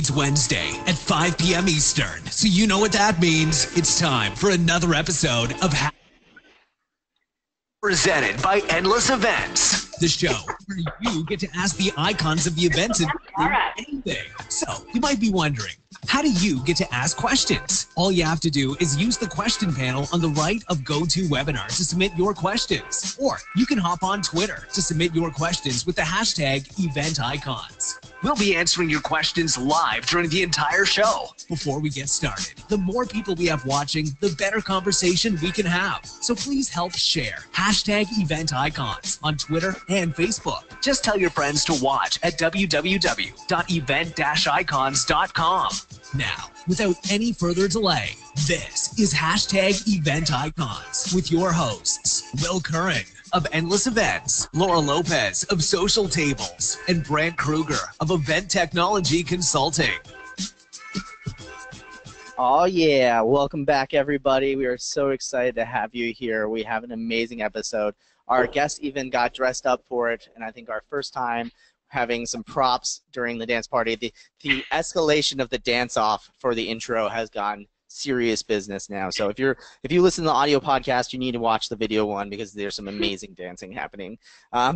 It's Wednesday at 5 p.m. Eastern, so you know what that means. It's time for another episode of presented by Endless Events, the show where you get to ask the icons of the events and anything. So you might be wondering, how do you get to ask questions? All you have to do is use the question panel on the right of GoToWebinar to submit your questions. Or you can hop on Twitter to submit your questions with the hashtag EventIcons. We'll be answering your questions live during the entire show. Before we get started, the more people we have watching, the better conversation we can have. So please help share hashtag EventIcons on Twitter and Facebook. Just tell your friends to watch at www.event-icons.com. Now, without any further delay, this is hashtag EventIcons with your hosts, Will Curran of Endless Events, Laura Lopez of Social Tables, and Brant Kruger of Event Technology Consulting. Oh yeah, welcome back everybody. We are so excited to have you here. We have an amazing episode. Our guest even got dressed up for it, and I think our first time having some props during the dance party. The escalation of the dance-off for the intro has gone serious business now. So if you listen to the audio podcast, you need to watch the video one because there's some amazing dancing happening.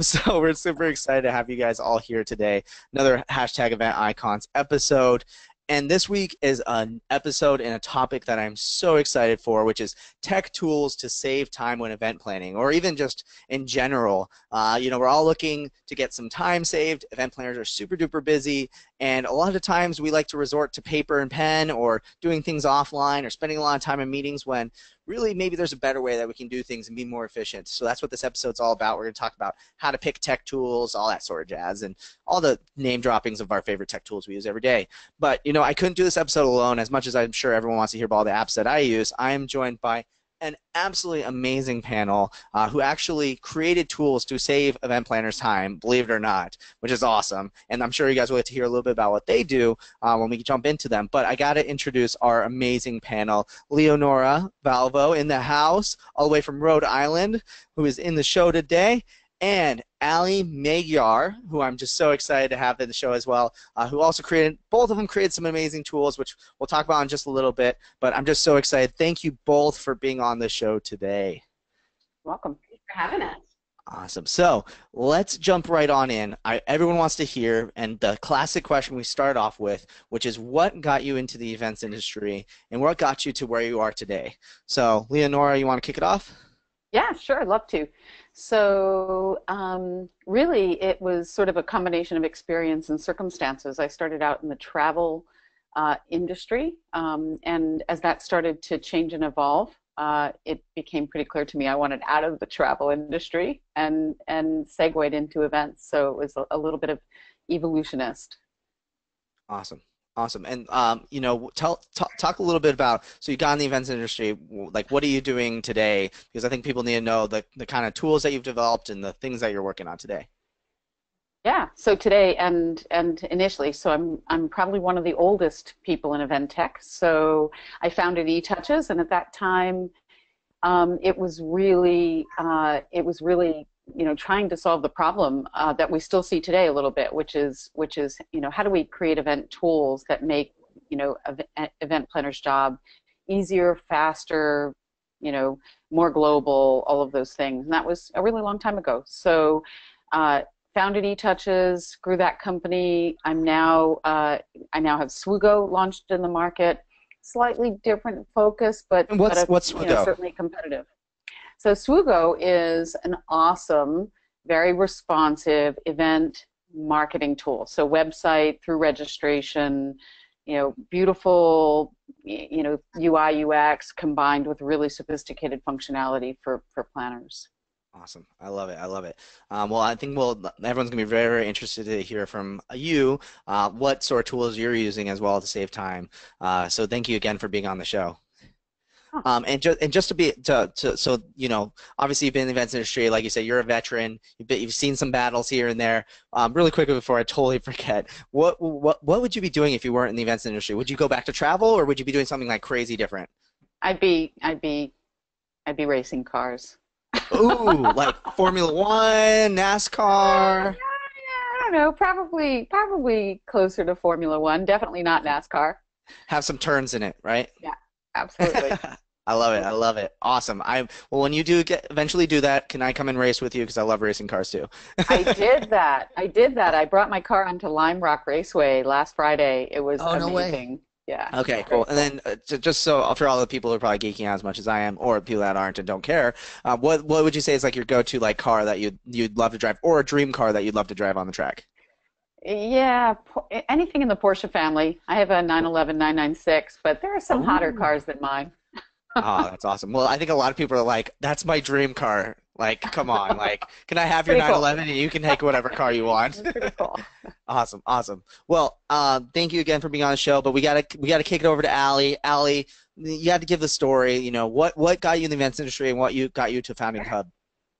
So we're super excited to have you guys all here today. Another hashtag Event Icons episode. And this week is an episode and a topic that I'm so excited for, which is tech tools to save time when event planning, or even just in general. We're all looking to get some time saved. Event planners are super duper busy, and a lot of the times we like to resort to paper and pen or doing things offline or spending a lot of time in meetings when really maybe there's a better way that we can do things and be more efficient. So that's what this episode's all about. We're going to talk about how to pick tech tools, all that sort of jazz, and all the name droppings of our favorite tech tools we use every day. But, I couldn't do this episode alone. As much as I'm sure everyone wants to hear about all the apps that I use, I am joined by an absolutely amazing panel who actually created tools to save event planners time, believe it or not, which is awesome. And I'm sure you guys will get to hear a little bit about what they do when we jump into them. But I got to introduce our amazing panel. Leonora, Valvo in the house, all the way from Rhode Island, who is in the show today. And Allie, Magyar, who I'm just so excited to have in the show as well, who also both of them created some amazing tools, which we'll talk about in just a little bit. But I'm just so excited. Thank you both for being on the show today. Welcome. Thanks for having us. Awesome. So let's jump right on in. Everyone wants to hear, and the classic question we start off with, which is what got you into the events industry and what got you to where you are today? So Leonora, you want to kick it off? Yeah, sure. I'd love to. So really it was sort of a combination of experience and circumstances. I started out in the travel industry, and as that started to change and evolve, it became pretty clear to me I wanted out of the travel industry and segued into events. So it was a little bit of evolutionist. Awesome. Awesome. And, talk a little bit about, so you got in the events industry, like what are you doing today? Because I think people need to know the kind of tools that you've developed and the things that you're working on today. Yeah, so today and initially, so I'm probably one of the oldest people in event tech. So I founded eTouches, and at that time, it was really trying to solve the problem that we still see today a little bit, which is how do we create event tools that make event planners' job easier, faster, more global, all of those things. And that was a really long time ago. So founded eTouches, grew that company. I now have Swoogo launched in the market. Slightly different focus, but what's Swoogo? Certainly competitive. So Swoogo is an awesome, very responsive event marketing tool. So website through registration, beautiful, UI, UX combined with really sophisticated functionality for planners. Awesome. I love it. I love it. Well, I think everyone's going to be very, very interested to hear from you what sort of tools you're using as well to save time. So thank you again for being on the show. And just so obviously you've been in the events industry, like you said, you're a veteran. You've seen some battles here and there. Really quickly before I totally forget, what would you be doing if you weren't in the events industry? Would you go back to travel, or would you be doing something like crazy different? I'd be racing cars. Ooh, like Formula One, NASCAR. I don't know, probably closer to Formula One. Definitely not NASCAR. Have some turns in it, right? Yeah, absolutely. I love it. I love it. Awesome. Well, when you do eventually do that, can I come and race with you? Because I love racing cars too. I did that. I brought my car onto Lime Rock Raceway last Friday. It was amazing. No way. Yeah. Okay, cool. And then just so for all the people who are probably geeking out as much as I am, or people that aren't and don't care, what would you say is like your go-to like car that you'd love to drive, or a dream car that you'd love to drive on the track? Yeah, anything in the Porsche family. I have a 911 996, but there are some hotter cars than mine. Oh, that's awesome. Well, I think a lot of people are like, that's my dream car. Like, come on. Like, can I have your 911 and you can take whatever car you want? Pretty cool. Awesome, awesome. Well, thank you again for being on the show, but we gotta kick it over to Allie. Allie, you had to give the story. You know, what got you in the events industry and what got you to founding Hubb?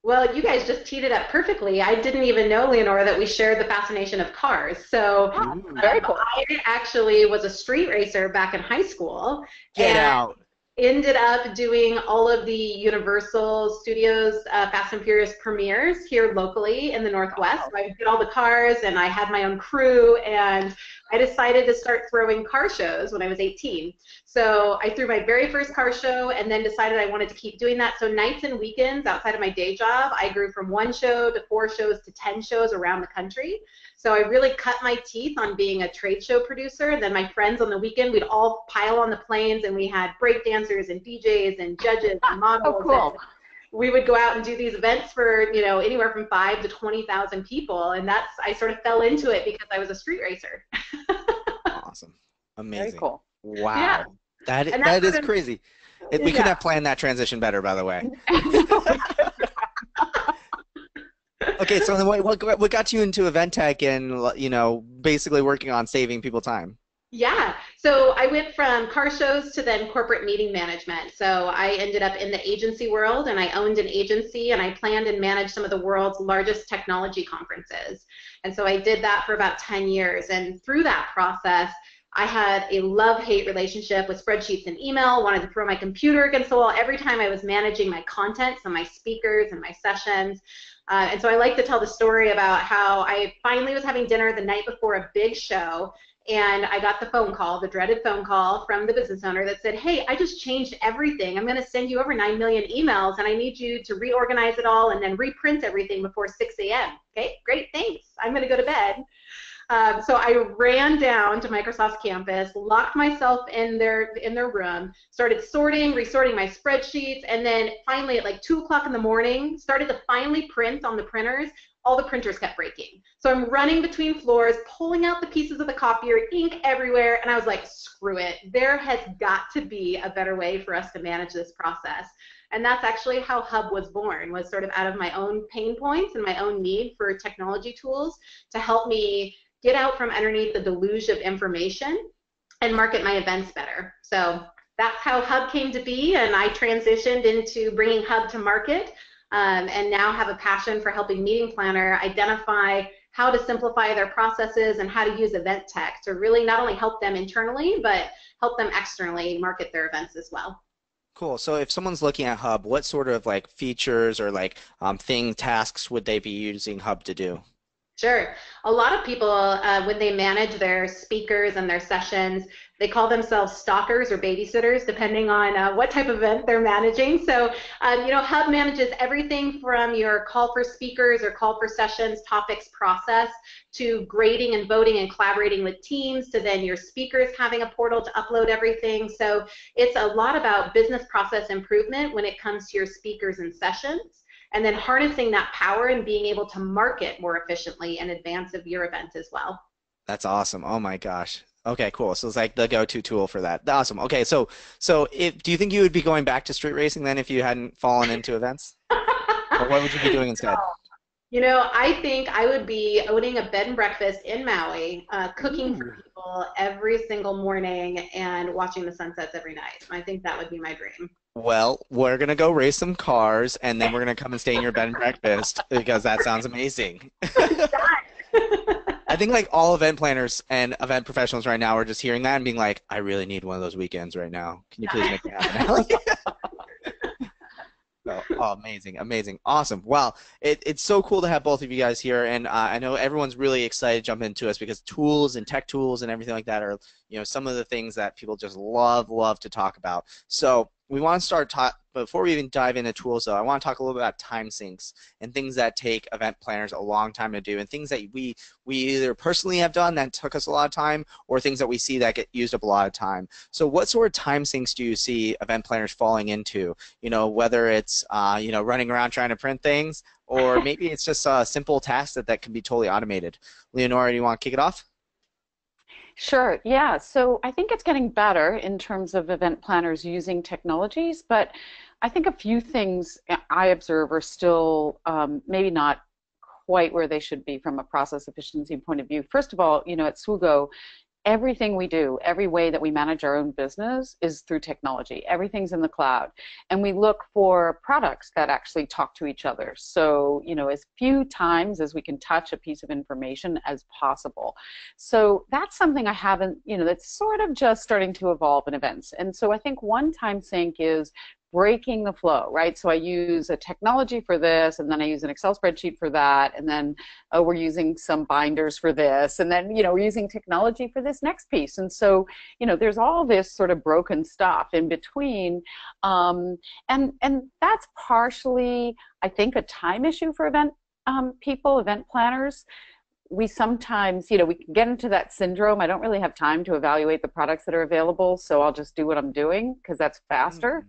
Well, you guys just teed it up perfectly. I didn't even know, Leonora, that we shared the fascination of cars. So very cool. I actually was a street racer back in high school. Get out. Ended up doing all of the Universal Studios Fast and Furious premieres here locally in the Northwest. So I did all the cars, and I had my own crew, and I decided to start throwing car shows when I was 18. So I threw my very first car show and then decided I wanted to keep doing that. So nights and weekends outside of my day job, I grew from 1 show to 4 shows to 10 shows around the country. So I really cut my teeth on being a trade show producer. And then my friends on the weekend, we'd all pile on the planes, and we had break dancers and DJs and judges and models. Oh, cool. We would go out and do these events for, you know, anywhere from 5,000 to 20,000 people. And I sort of fell into it because I was a street racer. Awesome. Amazing. Very cool. Wow. Yeah. That is crazy. We couldn't have planned that transition better, by the way. Okay, so then what got you into event tech and, you know, basically working on saving people time? Yeah, so I went from car shows to then corporate meeting management. So I ended up in the agency world, and I owned an agency, and I planned and managed some of the world's largest technology conferences. And so I did that for about 10 years. And through that process, I had a love-hate relationship with spreadsheets and email, wanted to throw my computer against the wall every time I was managing my content, so my speakers and my sessions. And so I like to tell the story about how I finally was having dinner the night before a big show, and I got the phone call, the dreaded phone call from the business owner that said, hey, I just changed everything. I'm going to send you over 9 million emails, and I need you to reorganize it all and then reprint everything before 6 a.m. Okay, great, thanks. I'm going to go to bed. So I ran down to Microsoft's campus, locked myself in their room, started resorting my spreadsheets, and then finally at like 2 o'clock in the morning, started to finally print on the printers. All the printers kept breaking. So I'm running between floors, pulling out the pieces of the copier, ink everywhere, and I was like, screw it. There has got to be a better way for us to manage this process. And that's actually how Hubb was born, was sort of out of my own pain points and my own need for technology tools to help me get out from underneath the deluge of information and market my events better. So that's how Hubb came to be, and I transitioned into bringing Hubb to market, and now have a passion for helping meeting planner identify how to simplify their processes and how to use event tech to really not only help them internally, but help them externally market their events as well. Cool. So if someone's looking at Hubb, what sort of like features or like tasks would they be using Hubb to do? Sure. A lot of people, when they manage their speakers and their sessions, they call themselves stalkers or babysitters, depending on what type of event they're managing. So, you know, Hubb manages everything from your call for speakers or call for sessions, topics process, to grading and voting and collaborating with teams, to then your speakers having a portal to upload everything. So it's a lot about business process improvement when it comes to your speakers and sessions, and then harnessing that power and being able to market more efficiently in advance of your event as well. That's awesome. Oh my gosh. Okay, cool. So it's like the go-to tool for that. Awesome. Okay, so do you think you would be going back to street racing then if you hadn't fallen into events? Or what would you be doing instead? You know, I think I would be owning a bed and breakfast in Maui, cooking for people every single morning and watching the sunsets every night. I think that would be my dream. Well, we're going to go race some cars, and then we're going to come and stay in your bed and breakfast because that sounds amazing. I think like all event planners and event professionals right now are just hearing that and being like, I really need one of those weekends right now. Can you please make it happen? So, Oh, amazing, amazing, awesome. Wow, it's so cool to have both of you guys here, and I know everyone's really excited to jump into us because tools and tech tools and everything like that are, some of the things that people just love to talk about. So we want to start before we even dive into tools, though, I want to talk a little bit about Timesinks and things that take event planners a long time to do, and things that we either personally have done that took us a lot of time, or things that we see that get used up a lot of time. So what sort of Timesinks do you see event planners falling into? Whether it's running around trying to print things, or maybe it's just a simple task that can be totally automated. Leonora, do you want to kick it off? Sure, yeah. So I think it's getting better in terms of event planners using technologies, but I think a few things I observe are still maybe not quite where they should be from a process efficiency point of view. First of all, at Swoogo, everything we do, every way that we manage our own business is through technology. Everything's in the cloud. And we look for products that actually talk to each other. So, as few times as we can touch a piece of information as possible. So that's something I haven't, that's sort of just starting to evolve in events. And so I think one time sync is breaking the flow, right? So I use a technology for this, and then I use an Excel spreadsheet for that, and then we're using some binders for this, and then we're using technology for this next piece. And so there's all this sort of broken stuff in between, and that's partially, I think, a time issue for event people, event planners. We sometimes, we can get into that syndrome. I don't really have time to evaluate the products that are available, so I'll just do what I'm doing because that's faster.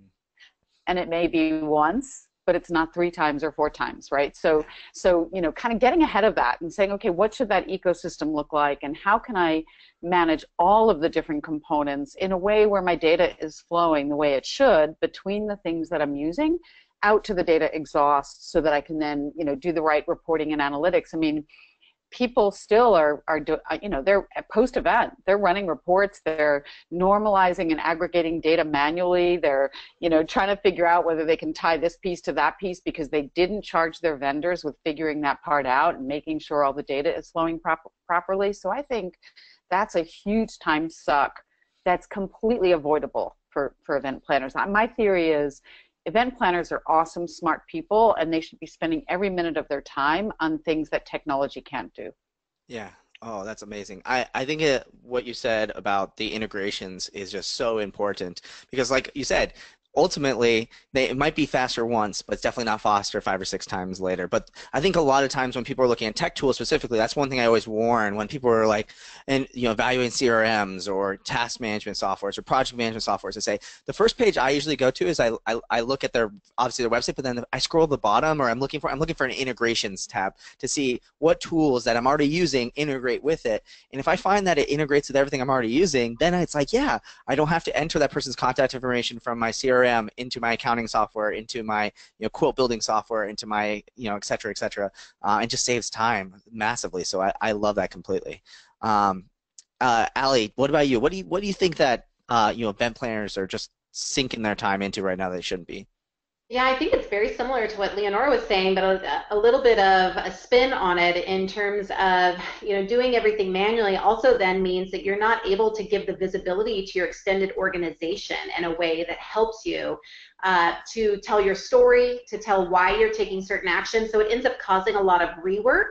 And it may be once, but it's not 3 times or 4 times, right? So kind of getting ahead of that and saying, okay, what should that ecosystem look like, and how can I manage all of the different components in a way where my data is flowing the way it should between the things that I'm using out to the data exhaust, so that I can then, do the right reporting and analytics. I mean, people still are they're post-event, they're running reports, they're normalizing and aggregating data manually, they're trying to figure out whether they can tie this piece to that piece because they didn't charge their vendors with figuring that part out and making sure all the data is flowing properly. So I think that's a huge time suck that's completely avoidable for event planners. My theory is event planners are awesome, smart people, and they should be spending every minute of their time on things that technology can't do. Yeah. Oh, that's amazing. I think what you said about the integrations is just so important because, like you said, ultimately, it might be faster once, but it's definitely not faster 5 or 6 times later. But I think a lot of times when people are looking at tech tools specifically, that's one thing I always warn when people are like, evaluating CRMs or task management softwares or project management softwares. I say the first page I usually go to is I look at obviously their website, but then I scroll to the bottom, or I'm looking for an integrations tab to see what tools that I'm already using integrate with it. And if I find that it integrates with everything I'm already using, then it's like, yeah, I don't have to enter that person's contact information from my CRM into my accounting software, into my quote building software, into my et cetera, and just saves time massively. So I love that completely. Allie, what about you? What do you think that event planners are just sinking their time into right now that they shouldn't be? Yeah, I think it's very similar to what Leonora was saying, but a little bit of a spin on it in terms of, doing everything manually also then means that you're not able to give the visibility to your extended organization in a way that helps you to tell your story, to tell why you're taking certain actions. So it ends up causing a lot of rework.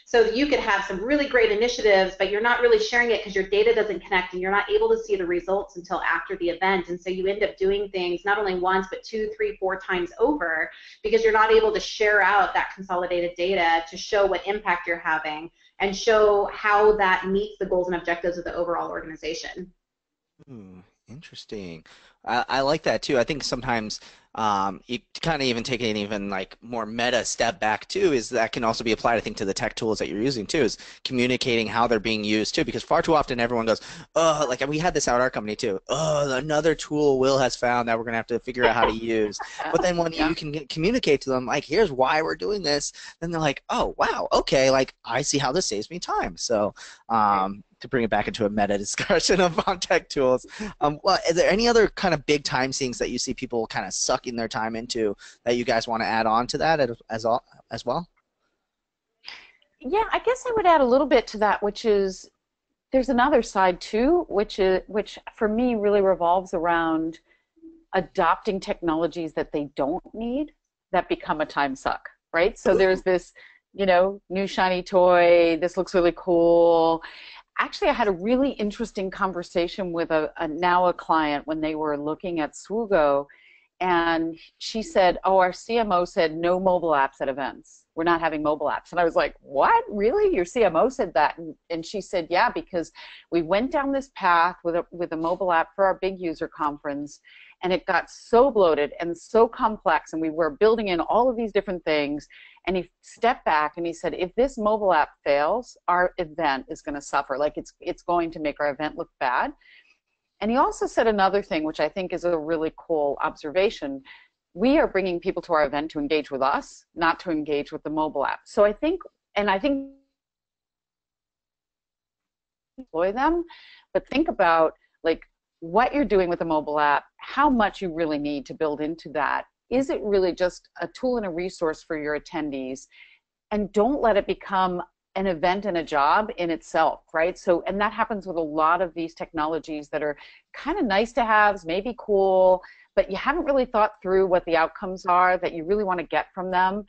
So you could have some really great initiatives, but you're not really sharing it because your data doesn't connect and you're not able to see the results until after the event. And so you end up doing things not only once, but 2, 3, 4 times over because you're not able to share out that consolidated data to show what impact you're having and show how that meets the goals and objectives of the overall organization. Interesting. I like that too. I think sometimes you kind of even take an even like more meta step back too, is that can also be applied, I think, to the tech tools that you're using too, is communicating how they're being used too, because far too often everyone goes, oh, like we had this out at our company too, oh, another tool Will has found that we're gonna have to figure out how to use. But then when you can communicate to them, like, here's why we're doing this, then they're like, oh wow, okay, like I see how this saves me time. So to bring it back into a meta discussion on tech tools, well, is there any other kind of big time sinks that you see people kind of sucking their time into that you guys want to add on to that as well? Yeah, I guess I would add a little bit to that, which is there's another side too, which for me really revolves around adopting technologies that they don't need, that become a time suck, right? So there's this, you know, new shiny toy, this looks really cool. Actually, I had a really interesting conversation with a client when they were looking at Swoogo, and she said, oh, our CMO said no mobile apps at events. We're not having mobile apps. And I was like, what? Really? Your CMO said that? And she said, yeah, because we went down this path with a mobile app for our big user conference, and it got so bloated and so complex, and we were building in all of these different things. And he stepped back and he said, if this mobile app fails, our event is going to suffer. Like it's going to make our event look bad. And he also said another thing, which I think is a really cool observation. We are bringing people to our event to engage with us, not to engage with the mobile app. So I think employ them, but think about like what you're doing with the mobile app, how much you really need to build into that. Is it really just a tool and a resource for your attendees? And don't let it become an event and a job in itself, right? So, and that happens with a lot of these technologies that are kind of nice to haves, maybe cool, but you haven't really thought through what the outcomes are that you really want to get from them.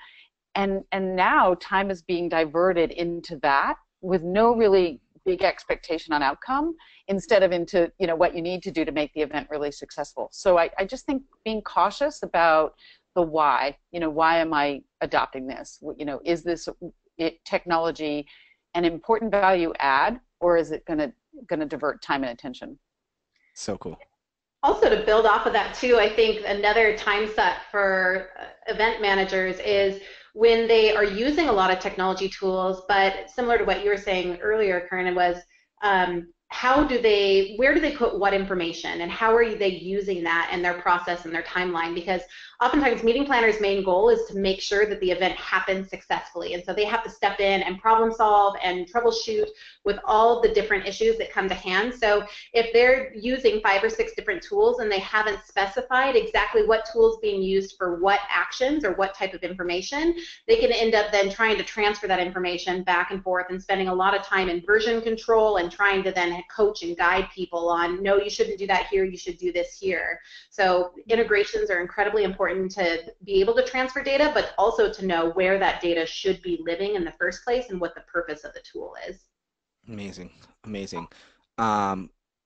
And now time is being diverted into that with no really big expectation on outcome, instead of into, you know, what you need to do to make the event really successful. So I just think being cautious about the why, you know, why am I adopting this? You know, is this technology an important value add, or is it going to divert time and attention? So cool. Also, to build off of that too, I think another time suck for event managers is when they are using a lot of technology tools, but similar to what you were saying earlier, Karen, was where do they put what information, and how are they using that in their process and their timeline? Because oftentimes meeting planners' main goal is to make sure that the event happens successfully, and so they have to step in and problem solve and troubleshoot with all the different issues that come to hand. So if they're using 5 or 6 different tools and they haven't specified exactly what tool is being used for what actions or what type of information, they can end up then trying to transfer that information back and forth and spending a lot of time in version control and trying to then coach and guide people on, no, you shouldn't do that here, you should do this here. So integrations are incredibly important to be able to transfer data, but also to know where that data should be living in the first place and what the purpose of the tool is. Amazing, amazing.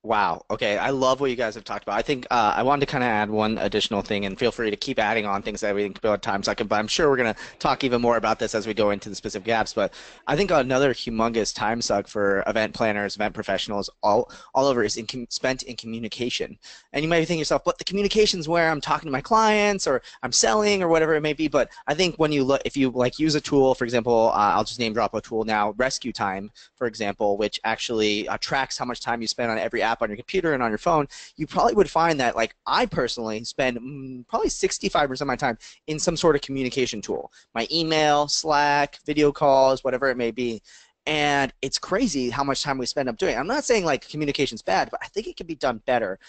Wow. Okay, I love what you guys have talked about. I think I wanted to kind of add one additional thing, and feel free to keep adding on things that we think about time suck. But I'm sure we're going to talk even more about this as we go into the specific gaps. But I think another humongous time suck for event planners, event professionals, all over is spent in communication. And you might be thinking to yourself, but the communication's where I'm talking to my clients or I'm selling or whatever it may be. But I think when you look, if you like use a tool, for example, I'll just name drop a tool now, RescueTime, for example, which actually tracks how much time you spend on every app on your computer and on your phone, you probably would find that, like, I personally spend probably 65% of my time in some sort of communication tool. My email, Slack, video calls, whatever it may be. And it's crazy how much time we spend up doing it. I'm not saying like communication's bad, but I think it can be done better.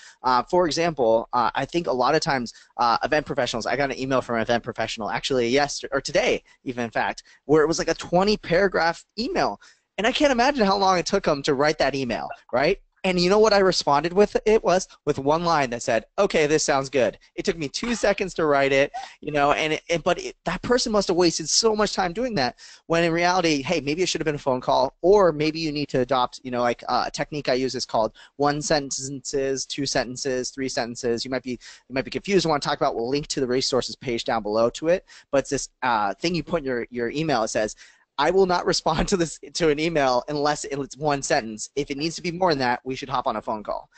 For example, I think a lot of times event professionals, I got an email from an event professional actually yesterday, or today even in fact, where it was like a 20-paragraph email. And I can't imagine how long it took them to write that email, right? And you know what I responded with? It was with one line that said, okay, this sounds good. It took me 2 seconds to write it, you know, but that person must have wasted so much time doing that, when in reality, hey, maybe it should have been a phone call, or maybe you need to adopt, you know, like a technique I use is called 1 sentences, 2 sentences, 3 sentences. You might be confused. I want to talk about, we'll link to the resources page down below to it, but it's this thing you put in your email. It says, I will not respond to an email unless it's 1 sentence. If it needs to be more than that, we should hop on a phone call.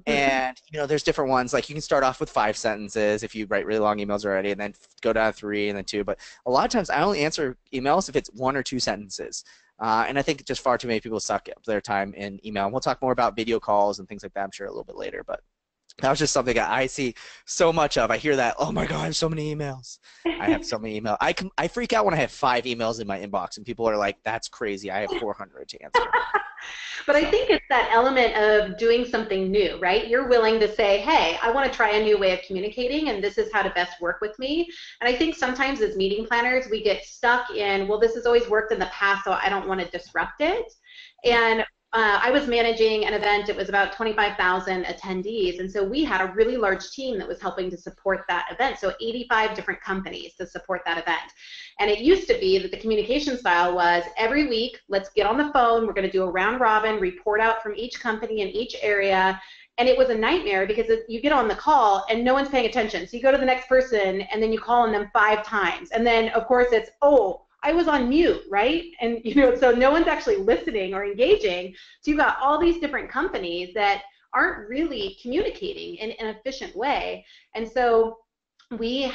And you know, there's different ones. Like you can start off with 5 sentences if you write really long emails already, and then go down to 3 and then 2. But a lot of times, I only answer emails if it's 1 or 2 sentences. And I think just far too many people suck up their time in email. And we'll talk more about video calls and things like that, I'm sure, a little bit later. But that was just something I see so much of. I hear that, oh my God, I have so many emails. I have so many emails. I freak out when I have 5 emails in my inbox, and people are like, that's crazy. I have 400 to answer. But I think it's that element of doing something new, right? You're willing to say, hey, I want to try a new way of communicating, and this is how to best work with me. And I think sometimes as meeting planners, we get stuck in, well, this has always worked in the past, so I don't want to disrupt it. And I was managing an event. It was about 25,000 attendees, and so we had a really large team that was helping to support that event. So 85 different companies to support that event. And it used to be that the communication style was every week, let's get on the phone, we're going to do a round robin, report out from each company in each area. And it was a nightmare because you get on the call and no one's paying attention. So you go to the next person and then you call on them 5 times. And then, of course, it's, oh, I was on mute, right? And, you know, so no one's actually listening or engaging. So you've got all these different companies that aren't really communicating in an efficient way. And so we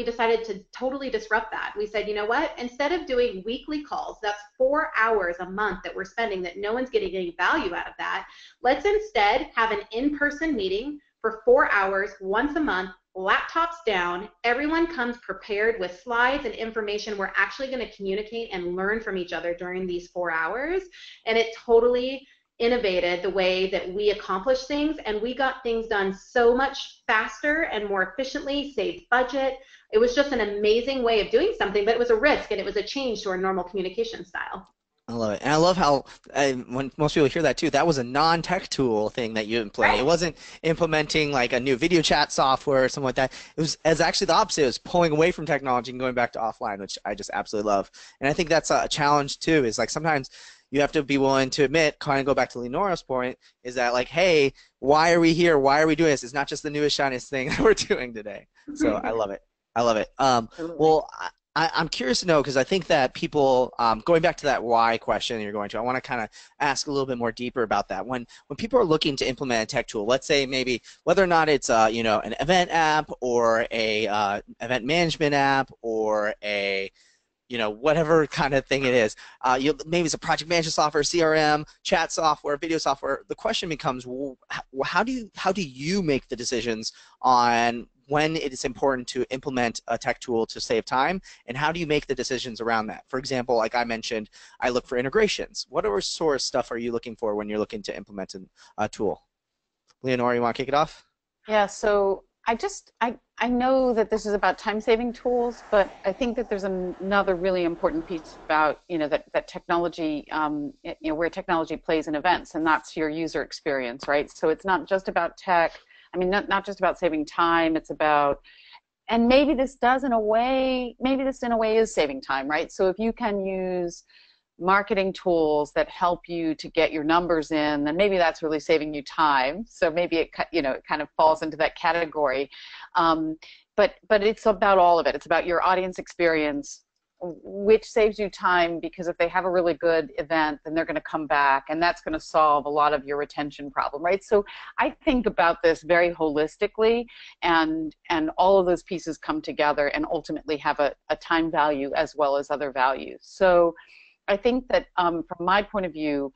decided to totally disrupt that. We said, you know what, instead of doing weekly calls, that's 4 hours a month that we're spending that no one's getting any value out of that, let's instead have an in-person meeting for 4 hours once a month, laptops down, everyone comes prepared with slides and information. We're actually going to communicate and learn from each other during these 4 hours, and it totally innovated the way that we accomplish things, and we got things done so much faster and more efficiently, saved budget. It was just an amazing way of doing something, but it was a risk and it was a change to our normal communication style. I love it. And I love how when most people hear that too, that was a non-tech tool thing that you implemented. Right. It wasn't implementing like a new video chat software or something like that. It was actually the opposite. It was pulling away from technology and going back to offline, which I just absolutely love. And I think that's a challenge too, is like sometimes you have to be willing to admit, kind of go back to Leonora's point, is that like, hey, why are we here? Why are we doing this? It's not just the newest, shiniest thing that we're doing today. So I love it. I love it. Well, I'm curious to know, because I think that people, going back to that why question you're going to, I want to kind of ask a little bit more deeper about that. When people are looking to implement a tech tool, let's say maybe whether or not it's you know, an event app or a event management app or a you know, whatever kind of thing it is. Maybe it's a project management software, CRM, chat software, video software. The question becomes, well, how do you make the decisions on when it is important to implement a tech tool to save time, and how do you make the decisions around that? For example, like I mentioned, I look for integrations. What sort of stuff are you looking for when you're looking to implement a tool? Leonora, you want to kick it off? Yeah, so I know that this is about time-saving tools, but I think that there's another really important piece about, you know, that technology, you know, where technology plays in events, and that's your user experience, right? So it's not just about tech. I mean, not just about saving time. It's about, and maybe this in a way is saving time, right? So if you can use marketing tools that help you to get your numbers in, then maybe that's really saving you time. So maybe it, you know, it kind of falls into that category. But it's about all of it. It's about your audience experience, which saves you time, because if they have a really good event, then they're going to come back, and that's going to solve a lot of your retention problem, right? So I think about this very holistically, and all of those pieces come together and ultimately have a time value as well as other values. So I think that from my point of view,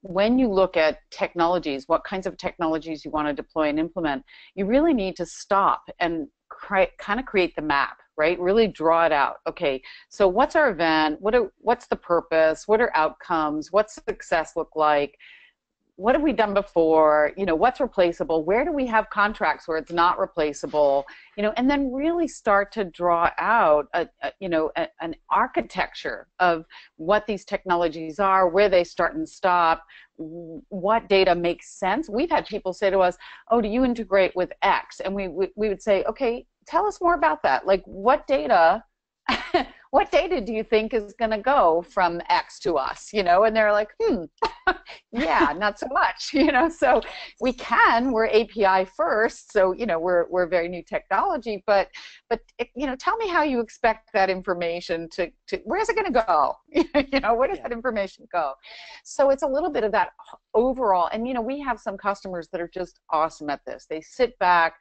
when you look at technologies, what kinds of technologies you want to deploy and implement, you really need to stop and kind of create the map, right? Really draw it out. Okay, so what's our event? What's the purpose? What are outcomes? What's success look like? What have we done before? You know, what's replaceable? Where do we have contracts where it's not replaceable? You know, and then really start to draw out an architecture of what these technologies are, where they start and stop, what data makes sense. We've had people say to us, "Oh, do you integrate with X?" And we would say, "Okay, tell us more about that. Like, what data?" What data do you think is going to go from X to us, you know? And they're like, yeah, not so much, you know? So we're API first, so, you know, we're very new technology, but you know, tell me how you expect that information to where's it going to go? You know, where does that information go? So it's a little bit of that overall, and, you know, we have some customers that are just awesome at this. They sit back,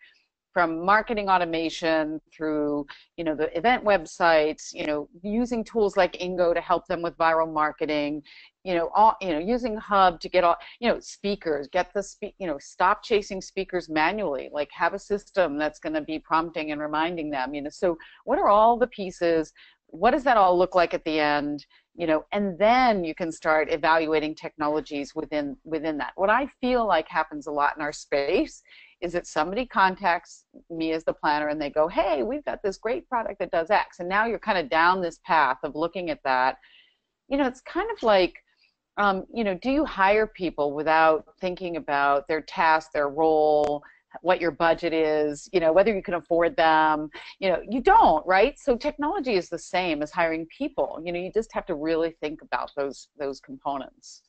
from marketing automation through, you know, the event websites, you know, using tools like Ingo to help them with viral marketing, you know, using Hubb to get all, you know, speakers, stop chasing speakers manually, like have a system that's going to be prompting and reminding them, you know. So what are all the pieces? What does that all look like at the end? You know, and then you can start evaluating technologies within that. What I feel like happens a lot in our space is that somebody contacts me as the planner and they go, hey, we've got this great product that does X. And now you're kind of down this path of looking at that. You know, it's kind of like you know, do you hire people without thinking about their task, their role, what your budget is, you know, whether you can afford them? You know, you don't, right? So technology is the same as hiring people. You know, you just have to really think about those components.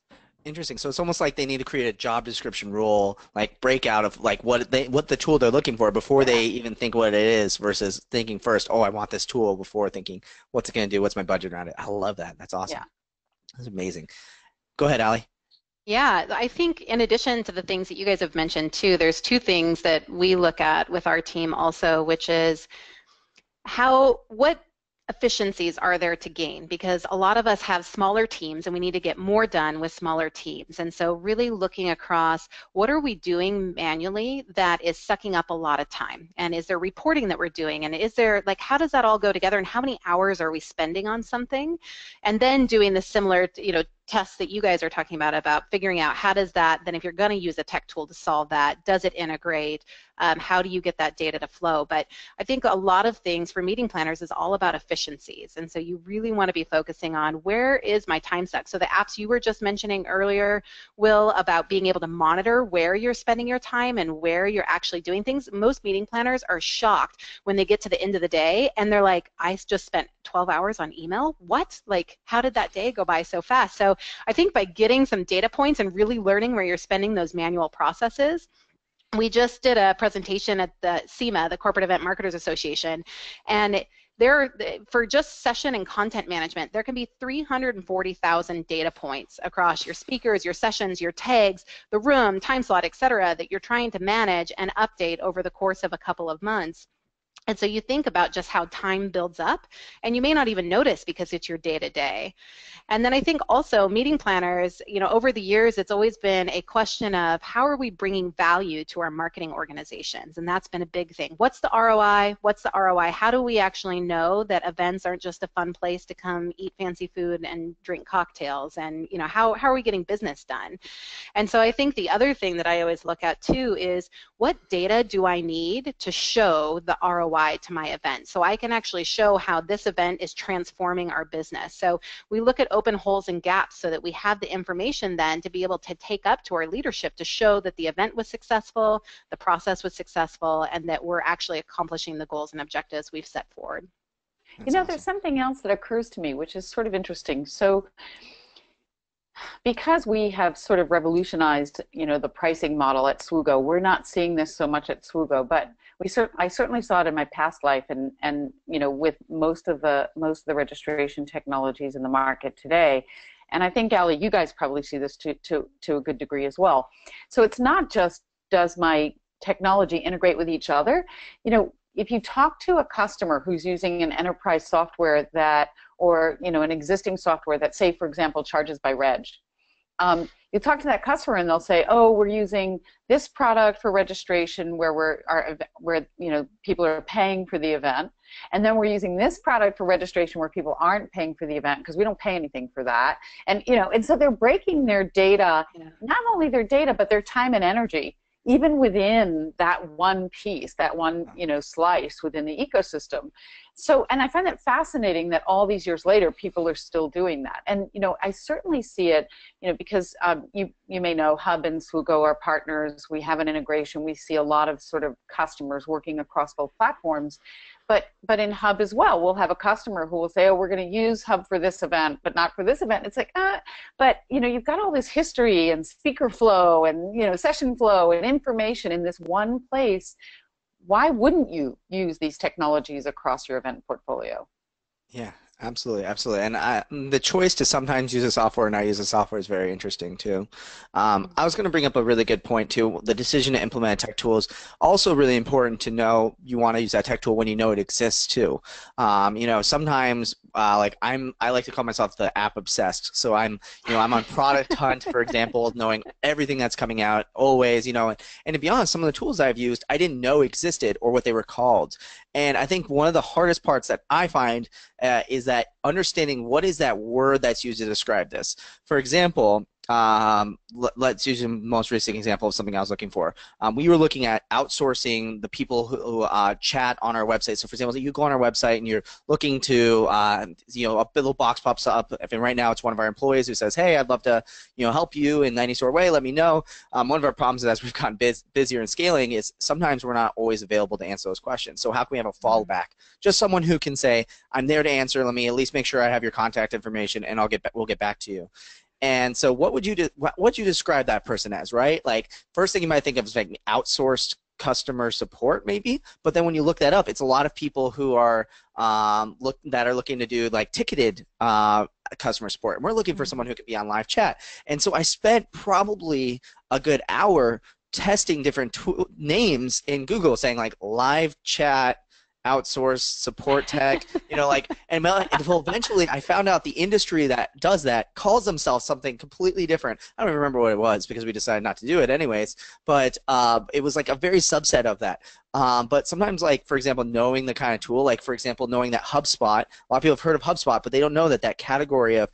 Interesting. So it's almost like they need to create a job description rule, like breakout of like what the tool they're looking for before they even think what it is, versus thinking first, oh, I want this tool, before thinking what's it going to do, what's my budget around it. I love that. That's awesome. Yeah. That's amazing. Go ahead, Allie. Yeah, I think in addition to the things that you guys have mentioned too, there's two things that we look at with our team also, which is what efficiencies are there to gain, because a lot of us have smaller teams and we need to get more done with smaller teams. And so really looking across, what are we doing manually that is sucking up a lot of time, and is there reporting that we're doing, and is there, like, how does that all go together, and how many hours are we spending on something? And then doing the similar, you know, tests that you guys are talking about figuring out how does that, then if you're going to use a tech tool to solve that, does it integrate? How do you get that data to flow? But I think a lot of things for meeting planners is all about efficiencies. And so you really want to be focusing on, where is my time stuck? So the apps you were just mentioning earlier, Will, about being able to monitor where you're spending your time and where you're actually doing things. Most meeting planners are shocked when they get to the end of the day and they're like, I just spent 12 hours on email? What? Like, how did that day go by so fast? So I think by getting some data points and really learning where you're spending those manual processes. We just did a presentation at the CEMA, the Corporate Event Marketers Association, and for just session and content management, there can be 340,000 data points across your speakers, your sessions, your tags, the room, time slot, etc., that you're trying to manage and update over the course of a couple of months. And so you think about just how time builds up, and you may not even notice because it's your day-to-day. And then I think also meeting planners, you know, over the years, it's always been a question of, how are we bringing value to our marketing organizations? And that's been a big thing. What's the ROI? What's the ROI? How do we actually know that events aren't just a fun place to come eat fancy food and drink cocktails? And, you know, how are we getting business done? And so I think the other thing that I always look at too is, what data do I need to show the ROI to my event, so I can actually show how this event is transforming our business? So we look at open holes and gaps so that we have the information then to be able to take up to our leadership to show that the event was successful, the process was successful, and that we're actually accomplishing the goals and objectives we've set forward. You know, there's something else that occurs to me, which is sort of interesting. So because we have sort of revolutionized, you know, the pricing model at Swoogo, we're not seeing this so much at Swoogo, but I certainly saw it in my past life, and you know, with most of the registration technologies in the market today. And I think, Allie, you guys probably see this to a good degree as well. So it's not just, does my technology integrate with each other? You know, if you talk to a customer who's using an enterprise software that, or you know, an existing software that, say, for example, charges by reg, you talk to that customer and they'll say, oh, we're using this product for registration where you know, people are paying for the event, and then we're using this product for registration where people aren't paying for the event because we don't pay anything for that. And you know, and so they're breaking their data, not only their data, but their time and energy, even within that one piece, that one, you know, slice within the ecosystem. So, and I find it fascinating that all these years later, people are still doing that. And, you know, I certainly see it, you know, because you may know Hubb and Swoogo are partners. We have an integration. We see a lot of sort of customers working across both platforms. But in Hubb as well, we'll have a customer who will say, oh, we're going to use Hubb for this event, but not for this event. It's like, but, you know, you've got all this history and speaker flow and, you know, session flow and information in this one place. Why wouldn't you use these technologies across your event portfolio? Yeah, absolutely, absolutely. And the choice to sometimes use a software and not use a software is very interesting too. I was going to bring up a really good point too. The decision to implement a tech tool is also really important to know you want to use that tech tool when you know it exists too. You know, sometimes I like to call myself the app obsessed. So I'm on product hunt, for example, knowing everything that's coming out always, you know, and to be honest, some of the tools I've used I didn't know existed or what they were called. And I think one of the hardest parts that I find is that understanding what is that word that's used to describe this. For example, let's use the most recent example of something I was looking for. We were looking at outsourcing the people who chat on our website. So, for example, you go on our website and you're looking to, a little box pops up. And right now, it's one of our employees who says, "Hey, I'd love to, help you in any sort of way. Let me know." One of our problems as we've gotten busier and scaling is sometimes we're not always available to answer those questions. So, how can we have a fallback? Just someone who can say, "I'm there to answer. Let me at least make sure I have your contact information, and we'll get back to you." And so what would you describe that person as, right? Like, first thing you might think of is like outsourced customer support maybe, but then when you look that up, it's a lot of people who are looking to do like ticketed customer support. And we're looking for someone who could be on live chat. And so I spent probably a good hour testing different names in Google, saying like live chat outsource support tech, and eventually I found out the industry that does that calls themselves something completely different. I don't even remember what it was because we decided not to do it anyways, but it was like a very subset of that. But sometimes, like, for example, knowing the kind of tool, like, for example, knowing that HubSpot, a lot of people have heard of HubSpot, but they don't know that category of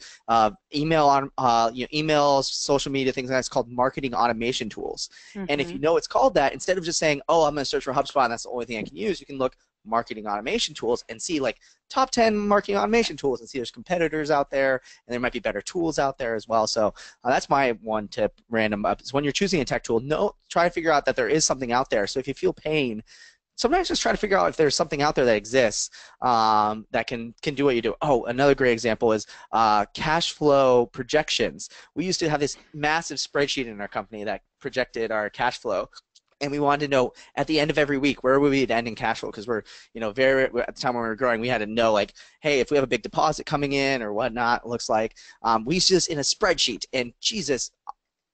email, emails, social media, things like that, is called marketing automation tools. And if you know it's called that, instead of just saying, "Oh, I'm going to search for HubSpot and that's the only thing I can use," you can look marketing automation tools and see like top 10 marketing automation tools and see there's competitors out there and there might be better tools out there as well. So that's my one tip, random up, is when you're choosing a tech tool, try to figure out that there is something out there. So if you feel pain, sometimes just try to figure out if there's something out there that exists that can do what you do. Oh, another great example is cash flow projections. We used to have this massive spreadsheet in our company that projected our cash flow. And we wanted to know at the end of every week where would we end in cash flow, because we're, very at the time when we were growing, we had to know like, hey, if we have a big deposit coming in or whatnot, it looks like we used to just in a spreadsheet. And Jesus,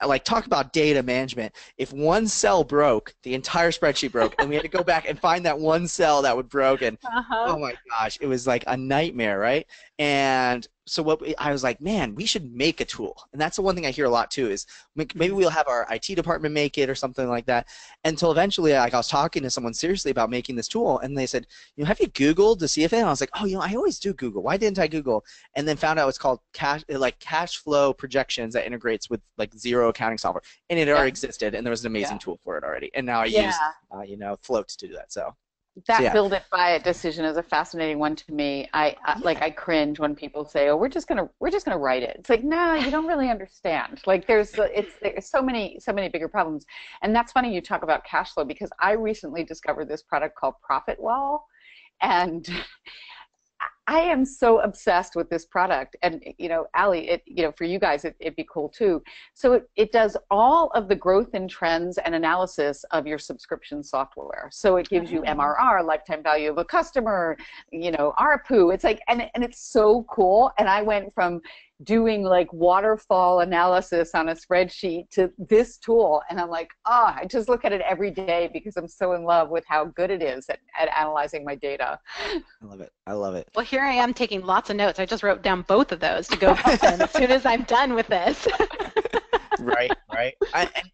like, talk about data management. If one cell broke, the entire spreadsheet broke, and we had to go back and find that one cell that would broke. And oh my gosh, it was like a nightmare, right? And so I was like, man, we should make a tool. And that's the one thing I hear a lot too, is maybe we'll have our IT department make it or something like that. Until eventually, like, I was talking to someone seriously about making this tool, and they said, have you Googled to see if it? And I was like, oh, I always do Google. Why didn't I Google? And then found out it's called cash flow projections that integrates with like Xero accounting software, and it already existed, and there was an amazing tool for it already. And now I use Float to do that. So. That build it, buy it decision is a fascinating one to me. I cringe when people say, "Oh, we're just gonna write it." It's like, no, you don't really understand. Like, there's so many bigger problems. And that's funny you talk about cash flow, because I recently discovered this product called Profitwell, and I am so obsessed with this product. And Allie, for you guys, it'd be cool too. So it does all of the growth and trends and analysis of your subscription software. So it gives you MRR, lifetime value of a customer, ARPU. It's like, and it's so cool. And I went from doing like waterfall analysis on a spreadsheet to this tool, and I'm like, I just look at it every day because I'm so in love with how good it is at analyzing my data. I love it. Well, here I am taking lots of notes. I just wrote down both of those to go back in as soon as I'm done with this. Right.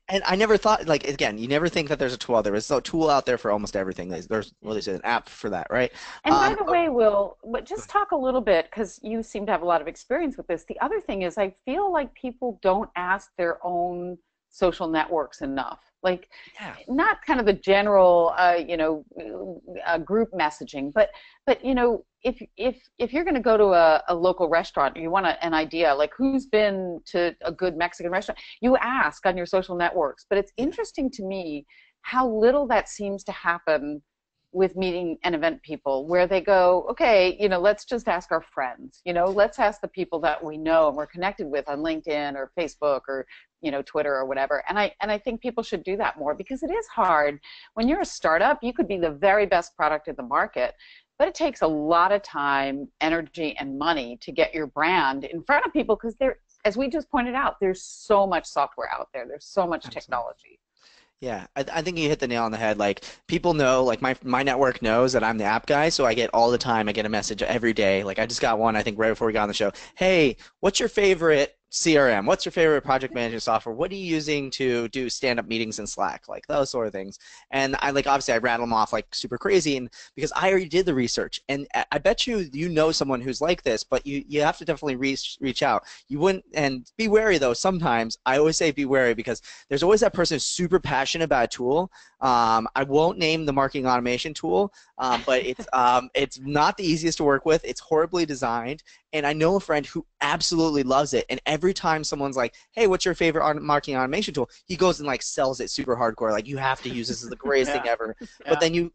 And I never thought, like, again, you never think that there's a tool out there. There's a tool out there for almost everything. There's an app for that, right? And by the way, Will, just talk a little bit, because you seem to have a lot of experience with this. The other thing is, I feel like people don't ask their own social networks enough. Like, not kind of the general, group messaging, but if you're going to go to a local restaurant, you want an idea, like, who's been to a good Mexican restaurant, you ask on your social networks. But it's interesting to me how little that seems to happen with meeting and event people, where they go, okay, let's just ask our friends, let's ask the people that we know and we're connected with on LinkedIn or Facebook or Twitter or whatever. And I think people should do that more, because it is hard. When you're a startup, you could be the very best product in the market, but it takes a lot of time, energy, and money to get your brand in front of people, because as we just pointed out, there's so much software out there. There's so much technology. Yeah, I think you hit the nail on the head. Like, people know, like, my network knows that I'm the app guy, so I get all the time, I get a message every day. Like, I just got one, I think, right before we got on the show. Hey, what's your favorite CRM? What's your favorite project management software? What are you using to do stand-up meetings in Slack? Like those sort of things. And I obviously I rattle them off like super crazy, and because I already did the research. And I bet you know someone who's like this, but you have to definitely reach out. You wouldn't, and be wary though. Sometimes I always say be wary, because there's always that person who's super passionate about a tool. I won't name the marketing automation tool, but it's not the easiest to work with. It's horribly designed, and I know a friend who absolutely loves it. And every time someone's like, "Hey, what's your favorite marketing automation tool?" he goes and like sells it super hardcore. Like, you have to use this. Is the greatest thing ever. Yeah. But then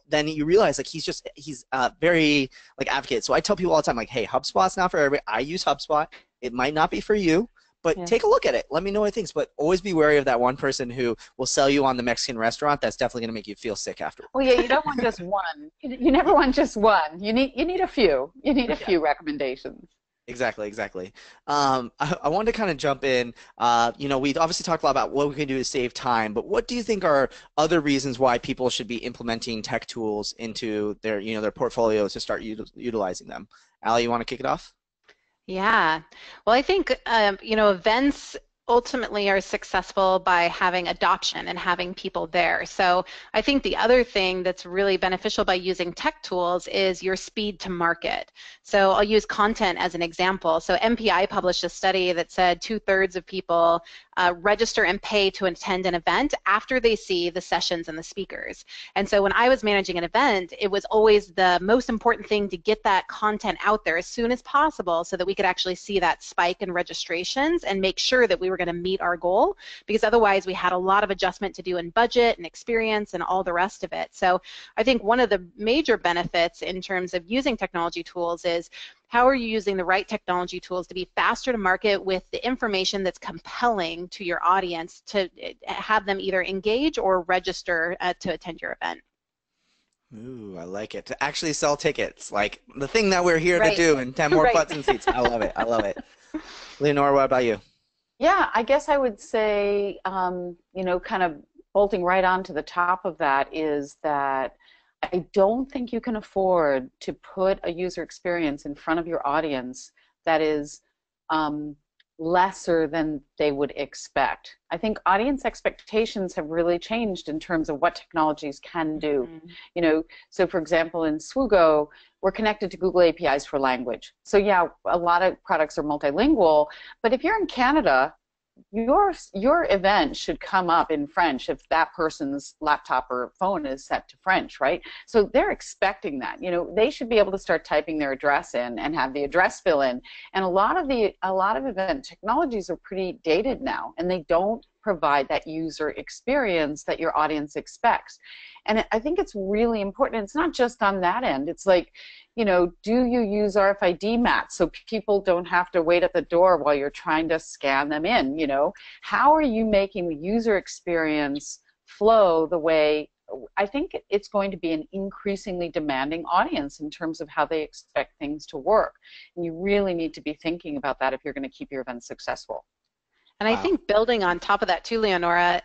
then you realize like he's very like advocate. So I tell people all the time like, "Hey, HubSpot's not for everybody. I use HubSpot. It might not be for you." But take a look at it. Let me know what you think. But always be wary of that one person who will sell you on the Mexican restaurant. That's definitely going to make you feel sick afterwards. Well, yeah, you don't want just one. You never want just one. You need a few. You need a few recommendations. Exactly. I wanted to kind of jump in. We obviously talked a lot about what we can do to save time, but what do you think are other reasons why people should be implementing tech tools into their portfolios to start utilizing them? Allie, you want to kick it off? Yeah. Well, I think, events ultimately are successful by having adoption and having people there. So I think the other thing that's really beneficial by using tech tools is your speed to market. So I'll use content as an example. So MPI published a study that said 2/3 of people register and pay to attend an event after they see the sessions and the speakers. And so when I was managing an event, it was always the most important thing to get that content out there as soon as possible so that we could actually see that spike in registrations and make sure that we were going to meet our goal, because otherwise we had a lot of adjustment to do in budget and experience and all the rest of it. So I think one of the major benefits in terms of using technology tools is how are you using the right technology tools to be faster to market with the information that's compelling to your audience to have them either engage or register to attend your event. Ooh, I like it. To actually sell tickets, like the thing that we're here to do, and 10 more butts and seats. I love it. Leonora, what about you? Yeah, I guess I would say, kind of bolting right on to the top of that is that I don't think you can afford to put a user experience in front of your audience that is lesser than they would expect. I think audience expectations have really changed in terms of what technologies can do. Mm-hmm. So for example, in Swoogo, we're connected to Google APIs for language. So yeah, a lot of products are multilingual, but if you're in Canada, your event should come up in French if that person's laptop or phone is set to French, right? So they're expecting that. They should be able to start typing their address in and have the address fill in. And a lot of event technologies are pretty dated now, and they don't provide that user experience that your audience expects. And I think it's really important. It's not just on that end. It's like, do you use RFID mats so people don't have to wait at the door while you're trying to scan them in? How are you making the user experience flow the way? I think it's going to be an increasingly demanding audience in terms of how they expect things to work. And you really need to be thinking about that if you're going to keep your event successful. And I think building on top of that too, Leonora,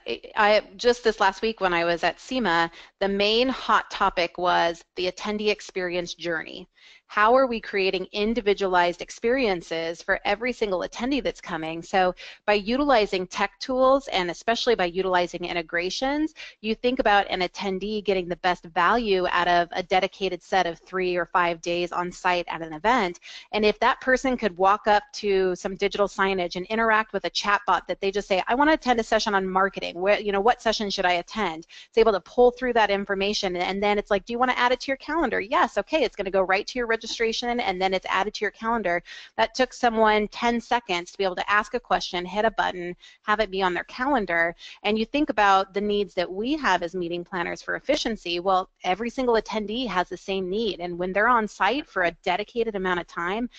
just this last week when I was at SEMA, the main hot topic was the attendee experience journey. How are we creating individualized experiences for every single attendee that's coming? So by utilizing tech tools and especially by utilizing integrations, you think about an attendee getting the best value out of a dedicated set of 3 or 5 days on site at an event. And if that person could walk up to some digital signage and interact with a chatbot that they just say, I want to attend a session on marketing, what session should I attend? It's able to pull through that information, and then it's like, do you want to add it to your calendar? Yes, okay, it's going to go right to your registration, and then it's added to your calendar. That took someone 10 seconds to be able to ask a question, hit a button, have it be on their calendar. And you think about the needs that we have as meeting planners for efficiency. Well, every single attendee has the same need, and when they're on site for a dedicated amount of time,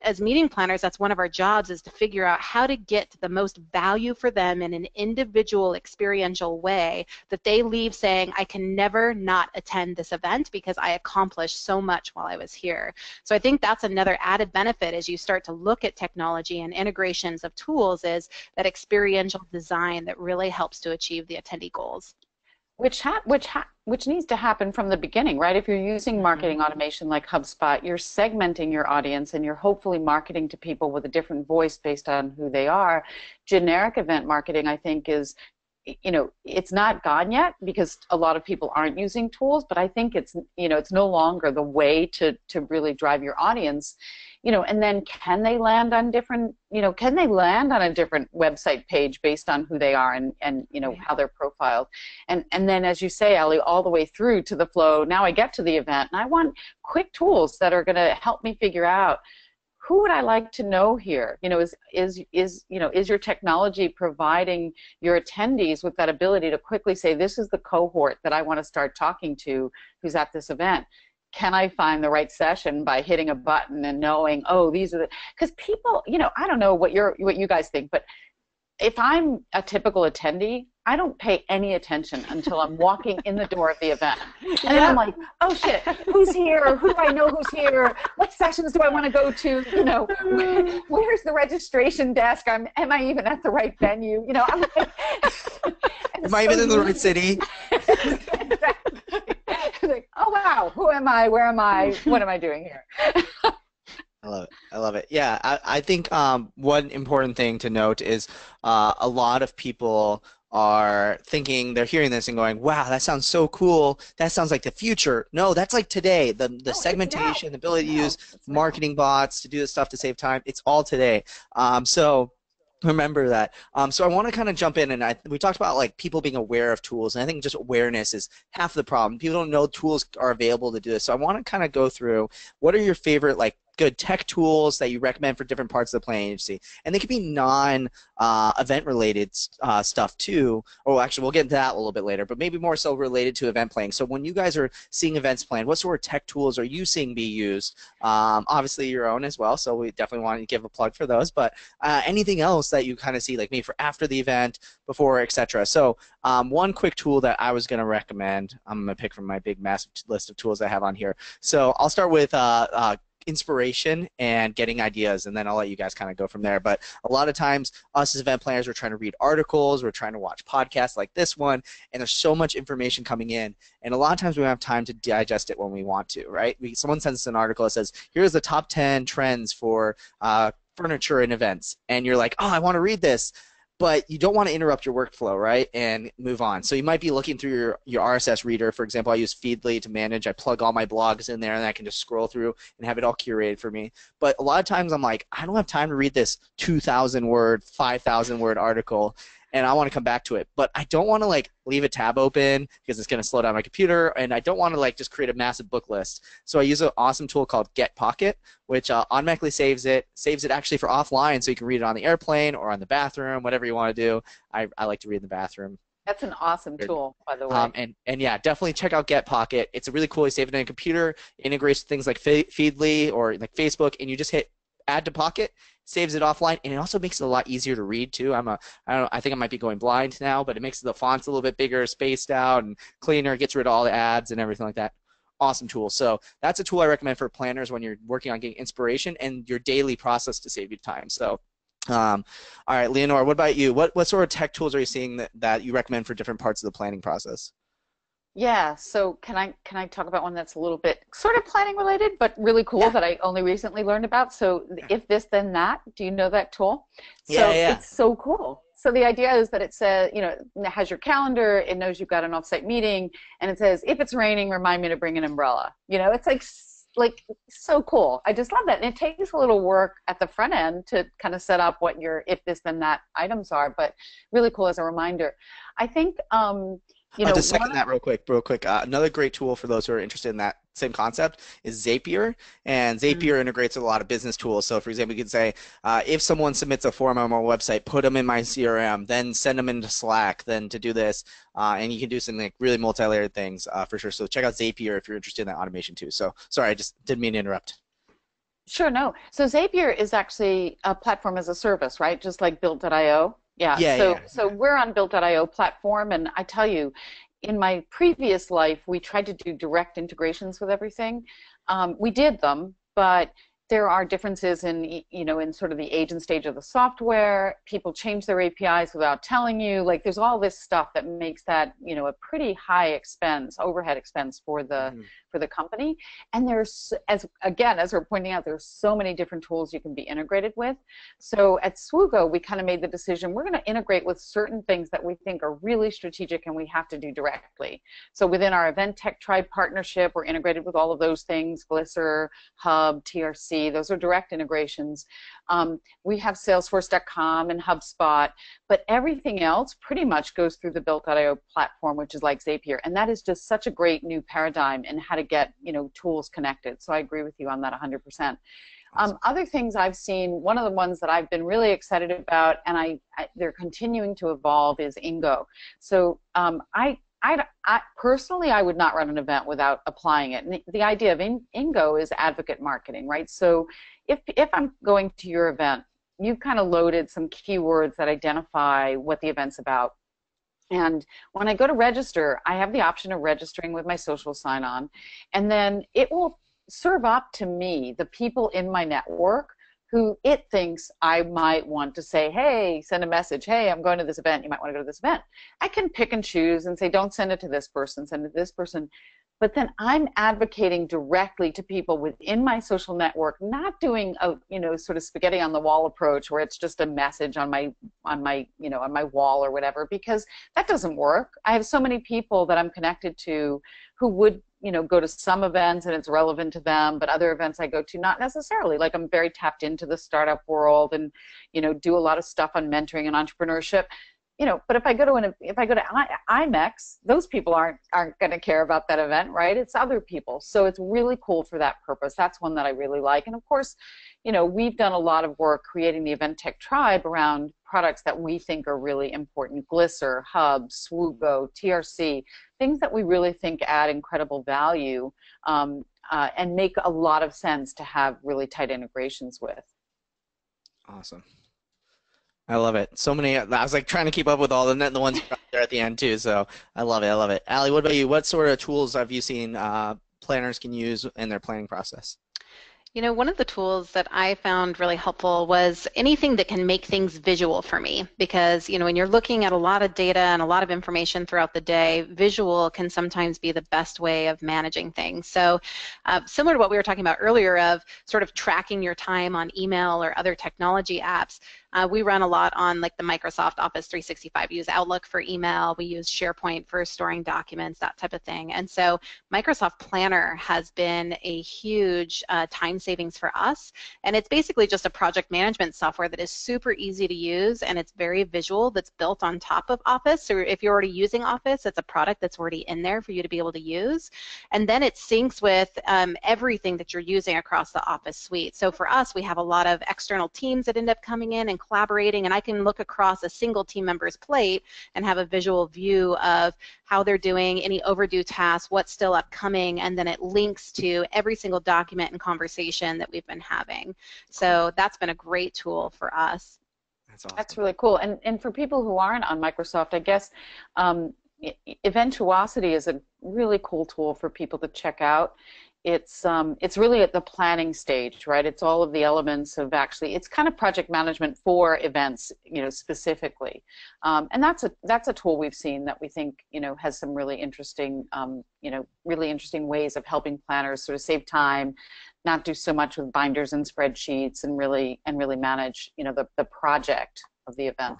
as meeting planners, that's one of our jobs, is to figure out how to get the most value for them in an individual experiential way that they leave saying, I can never not attend this event because I accomplished so much while I was here. So I think that's another added benefit as you start to look at technology and integrations of tools, is that experiential design that really helps to achieve the attendee goals. which needs to happen from the beginning, right? If you're using marketing automation like HubSpot, you're segmenting your audience and you're hopefully marketing to people with a different voice based on who they are. Generic event marketing, I think, is, it's not gone yet because a lot of people aren't using tools, but I think it's no longer the way to really drive your audience. And then can they land on a different website page based on who they are and how they're profiled, and then, as you say, Allie, all the way through to the flow. Now I get to the event and I want quick tools that are going to help me figure out who would I like to know here. Is your technology providing your attendees with that ability to quickly say, this is the cohort that I want to start talking to who's at this event? Can I find the right session by hitting a button and knowing, oh, these are the, because people, I don't know what you guys think, but if I'm a typical attendee, I don't pay any attention until I'm walking in the door of the event. And then I'm like, oh shit, who's here? Who do I know who's here? What sessions do I want to go to? Where's the registration desk? Am I even at the right venue? I'm like, am I even in the right city? Exactly. Like, oh wow, who am I? Where am I? What am I doing here? I love it. I love it. Yeah, I think one important thing to note is a lot of people are thinking, they're hearing this and going, wow, that sounds so cool. That sounds like the future. No, that's like today. The segmentation, the ability to use marketing bots to do this stuff to save time, it's all today. So remember that. So I want to kind of jump in, and we talked about like people being aware of tools, and I think just awareness is half the problem. People don't know tools are available to do this. So I want to kind of go through, what are your favorite like good tech tools that you recommend for different parts of the planning agency? And they could be non-event related stuff too, or actually we'll get into that a little bit later, but maybe more so related to event planning. So when you guys are seeing events planned, what sort of tech tools are you seeing be used? Obviously your own as well, so we definitely want to give a plug for those, but anything else that you kind of see, like maybe for after the event, before, etc. So one quick tool that I was going to recommend, I'm going to pick from my big massive list of tools I have on here. So I'll start with inspiration and getting ideas, and then I'll let you guys kind of go from there. But a lot of times us as event planners, we're trying to read articles, we're trying to watch podcasts like this one, and there's so much information coming in, and a lot of times we don't have time to digest it when we want to, right? Someone sends us an article that says, here's the top 10 trends for furniture and events, and you're like, oh, I want to read this, but you don't want to interrupt your workflow, right, and move on. So you might be looking through your RSS reader. For example, I use Feedly to manage. I plug all my blogs in there, and I can just scroll through and have it all curated for me. But a lot of times I'm like, I don't have time to read this 2,000-word, 5,000-word article, and I want to come back to it. But I don't want to like leave a tab open because it's going to slow down my computer, and I don't want to like just create a massive book list. So I use an awesome tool called Get Pocket, which automatically saves it actually for offline, so you can read it on the airplane or on the bathroom, whatever you want to do. I like to read in the bathroom. That's an awesome tool, by the way. And yeah, definitely check out Get Pocket. It's a really cool. You save it on a computer, it integrates things like Feedly or like Facebook, and you just hit Add to Pocket, saves it offline, and it also makes it a lot easier to read too. I think I might be going blind now, but it makes the fonts a little bit bigger, spaced out, and cleaner. Gets rid of all the ads and everything like that. Awesome tool. So that's a tool I recommend for planners when you're working on getting inspiration and your daily process to save you time. So, all right, Leonora, what about you? What sort of tech tools are you seeing that you recommend for different parts of the planning process? Yeah, so can I talk about one that's a little bit sort of planning related, but really cool that I only recently learned about? So If This Then That, do you know that tool? So it's so cool. So the idea is that it says, it has your calendar, it knows you've got an offsite meeting, and it says, if it's raining, remind me to bring an umbrella. It's like so cool. I just love that. And it takes a little work at the front end to kind of set up what your if this then that items are, but really cool as a reminder. I think to second that real quick. Another great tool for those who are interested in that same concept is Zapier, and Zapier integrates with a lot of business tools. So, for example, you could say, if someone submits a form on my website, put them in my CRM, then send them into Slack, then to do this, and you can do some like really multi-layered things for sure. So check out Zapier if you're interested in that automation too. So, sorry, I just didn't mean to interrupt. Sure, no. So Zapier is actually a platform as a service, right? Just like Build.io. So we're on Build.io platform, and I tell you, in my previous life, we tried to do direct integrations with everything. We did them, but there are differences in, you know, in sort of the agent stage of the software. People change their APIs without telling you. Like, there's all this stuff that makes that, you know, a pretty high expense, overhead expense for the company. And there's, as we're pointing out, there's so many different tools you can be integrated with. So at Swoogo, we kind of made the decision we're going to integrate with certain things that we think are really strategic and we have to do directly. So within our Event Tech Tribe partnership, we're integrated with all of those things: Glisser, Hubb, TRC. Those are direct integrations. We have Salesforce.com and HubSpot, but everything else pretty much goes through the Built.io platform, which is like Zapier, and that is just such a great new paradigm in how to get, you know, tools connected. So I agree with you on that 100%. Awesome. Other things I've seen, one of the ones that I've been really excited about, and they're continuing to evolve, is Ingo. So I personally, I would not run an event without applying it. And the idea of Ingo is advocate marketing, right? So if I'm going to your event, you've kind of loaded some keywords that identify what the event's about. And when I go to register, I have the option of registering with my social sign-on, and then it will serve up to me the people in my network who it thinks I might want to say, hey, send a message, hey, I'm going to this event, you might want to go to this event. I can pick and choose and say, don't send it to this person, send it to this person. But then I'm advocating directly to people within my social network, not doing a, you know, sort of spaghetti on the wall approach where it's just a message on my wall or whatever, because that doesn't work. I have so many people that I'm connected to who would, you know, go to some events and it's relevant to them, but other events I go to not necessarily. Like, I'm very tapped into the startup world and, you know, do a lot of stuff on mentoring and entrepreneurship. You know, but if I go to IMEX, those people aren't going to care about that event, right? It's other people. So it's really cool for that purpose. That's one that I really like. And of course, you know, we've done a lot of work creating the Event Tech Tribe around products that we think are really important: Glisser, Hubb, Swoogo, TRC, things that we really think add incredible value and make a lot of sense to have really tight integrations with. Awesome. I love it. So many. I was like trying to keep up with all the ones there at the end too. So I love it. I love it. Allie, what about you? What sort of tools have you seen planners can use in their planning process? You know, one of the tools that I found really helpful was anything that can make things visual for me, because, you know, when you're looking at a lot of data and a lot of information throughout the day, visual can sometimes be the best way of managing things. So similar to what we were talking about earlier of sort of tracking your time on email or other technology apps, we run a lot on like the Microsoft Office 365. We use Outlook for email. We use SharePoint for storing documents, that type of thing. And so Microsoft Planner has been a huge time savings for us. And it's basically just a project management software that is super easy to use, and it's very visual, that's built on top of Office. So if you're already using Office, it's a product that's already in there for you to be able to use. And then it syncs with everything that you're using across the Office suite. So for us, we have a lot of external teams that end up coming in and collaborating, and I can look across a single team member's plate and have a visual view of how they're doing, any overdue tasks, what's still upcoming, and then it links to every single document and conversation that we've been having. So that's been a great tool for us. That's awesome. That's really cool. And for people who aren't on Microsoft, I guess Eventuosity is a really cool tool for people to check out. It's really at the planning stage, right? It's all of the elements of actually, it's kind of project management for events, you know, specifically. And that's a tool we've seen that we think, you know, has some really interesting, really interesting ways of helping planners sort of save time, not do so much with binders and spreadsheets, and really manage, you know, the project of the event.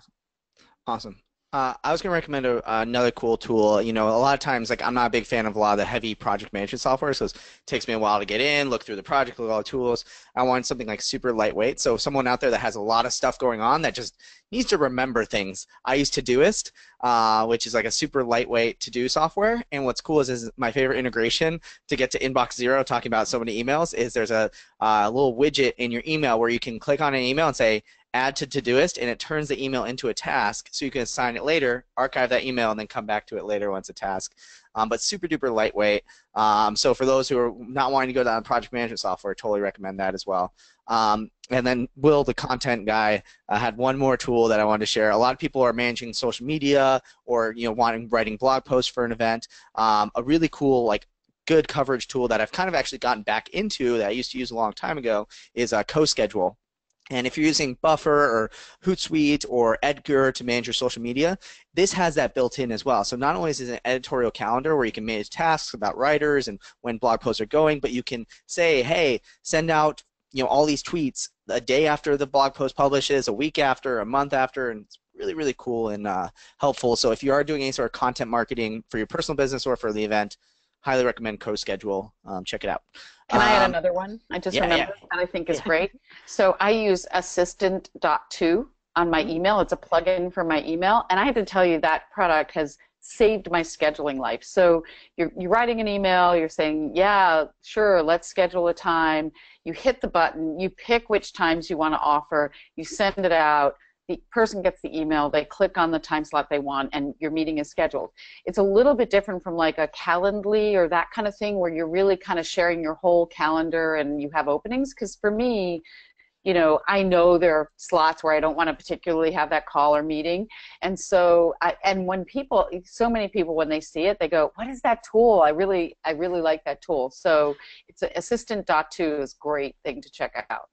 Awesome. I was going to recommend another cool tool. You know, a lot of times, like, I'm not a big fan of a lot of the heavy project management software, so it takes me a while to get in, look through the project, look at all the tools. I want something like super lightweight. So someone out there that has a lot of stuff going on that just needs to remember things. I use Todoist, which is like a super lightweight to-do software. And what's cool is my favorite integration to get to inbox zero, talking about so many emails, is there's a little widget in your email where you can click on an email and say, add to Todoist, and it turns the email into a task, so you can assign it later, archive that email, and then come back to it later once a task. But super duper lightweight. So for those who are not wanting to go down project management software, totally recommend that as well. And then Will, the content guy, had one more tool that I wanted to share. A lot of people are managing social media or, you know, writing blog posts for an event. A really cool, like, good coverage tool that I've kind of actually gotten back into that I used to use a long time ago is CoSchedule. And if you're using Buffer or Hootsuite or Edgar to manage your social media, this has that built in as well. So not only is it an editorial calendar where you can manage tasks about writers and when blog posts are going, but you can say, hey, send out all these tweets a day after the blog post publishes, a week after, a month after, and it's really, really cool and helpful. So if you are doing any sort of content marketing for your personal business or for the event, highly recommend CoSchedule. Check it out. Can I add another one? I just remembered that I think is great. So I use Assistant.to on my email. It's a plugin for my email, and I have to tell you that product has saved my scheduling life. So you're writing an email, you're saying, yeah, sure, let's schedule a time. You hit the button, you pick which times you want to offer, you send it out. The person gets the email, they click on the time slot they want, and your meeting is scheduled. It's a little bit different from like a Calendly or that kind of thing where you're really kind of sharing your whole calendar and you have openings, because for me, I know there are slots where I don't want to particularly have that call or meeting, and so when so many people when they see it, they go, "What is that tool? I really like that tool." So it's Assistant.to is a great thing to check out.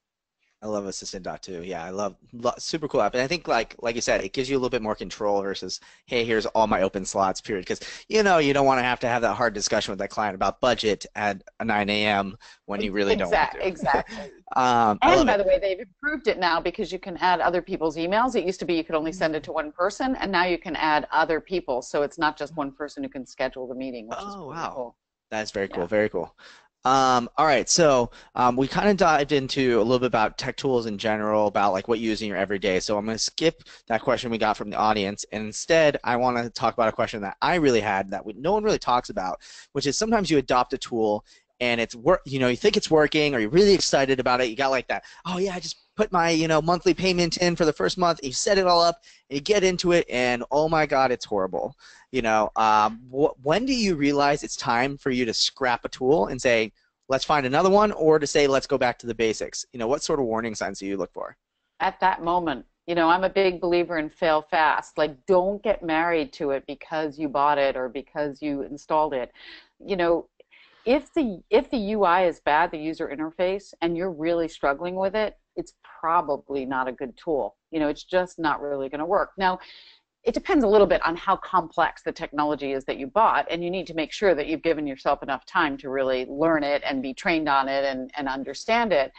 I love Assistant.to. Yeah, I love super cool app. And I think like you said, it gives you a little bit more control versus, hey, here's all my open slots, period. Because you don't want to have that hard discussion with that client about budget at 9 a.m. when you really don't want to. Exactly. And by the way, they've improved it now because you can add other people's emails. It used to be you could only send it to one person, and now you can add other people. So it's not just one person who can schedule the meeting, which is really cool. That's very cool. Very cool. All right, so we kind of dived into a little bit about tech tools in general, about like what you use in your everyday. So I'm going to skip that question we got from the audience, and instead I want to talk about a question that I really had that no one really talks about, which is sometimes you adopt a tool and it's you think it's working, or you're really excited about it. You got like that, oh yeah, I just put my monthly payment in for the first month. You set it all up, and you get into it, and oh my God, it's horrible. When do you realize it's time for you to scrap a tool and say, let's find another one, or to say, let's go back to the basics? What sort of warning signs do you look for? At that moment. I'm a big believer in fail fast. Like, don't get married to it because you bought it or because you installed it. If the UI is bad, the user interface, and you're really struggling with it, it's probably not a good tool. It's just not really going to work. Now, it depends a little bit on how complex the technology is that you bought, and you need to make sure that you've given yourself enough time to really learn it and be trained on it and understand it.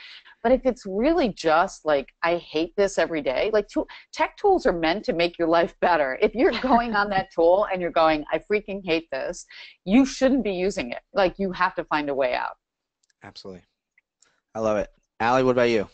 But if it's really just like, I hate this every day, like tech tools are meant to make your life better. If you're going on that tool and you're going, I freaking hate this, you shouldn't be using it. Like, you have to find a way out. Absolutely. I love it. Allie, what about you?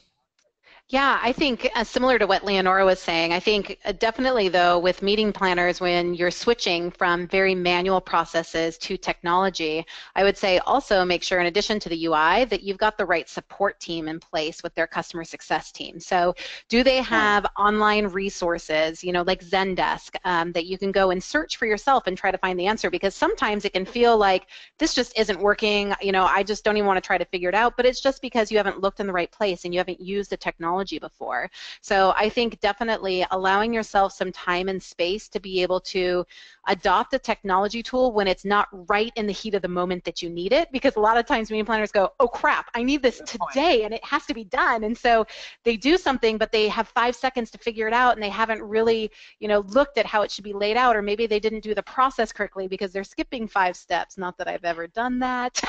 Yeah, I think similar to what Leonora was saying, I think definitely though with meeting planners, when you're switching from very manual processes to technology, I would say also make sure in addition to the UI that you've got the right support team in place with their customer success team. So do they have online resources, like Zendesk, that you can go and search for yourself and try to find the answer? Because sometimes it can feel like this just isn't working, I just don't even want to try to figure it out, but it's just because you haven't looked in the right place and you haven't used the technology before. So I think definitely allowing yourself some time and space to be able to adopt a technology tool when it's not right in the heat of the moment that you need it, because a lot of times meeting planners go, oh crap, I need this today and it has to be done, and so they do something but they have 5 seconds to figure it out and they haven't really looked at how it should be laid out, or maybe they didn't do the process correctly because they're skipping 5 steps. Not that I've ever done that.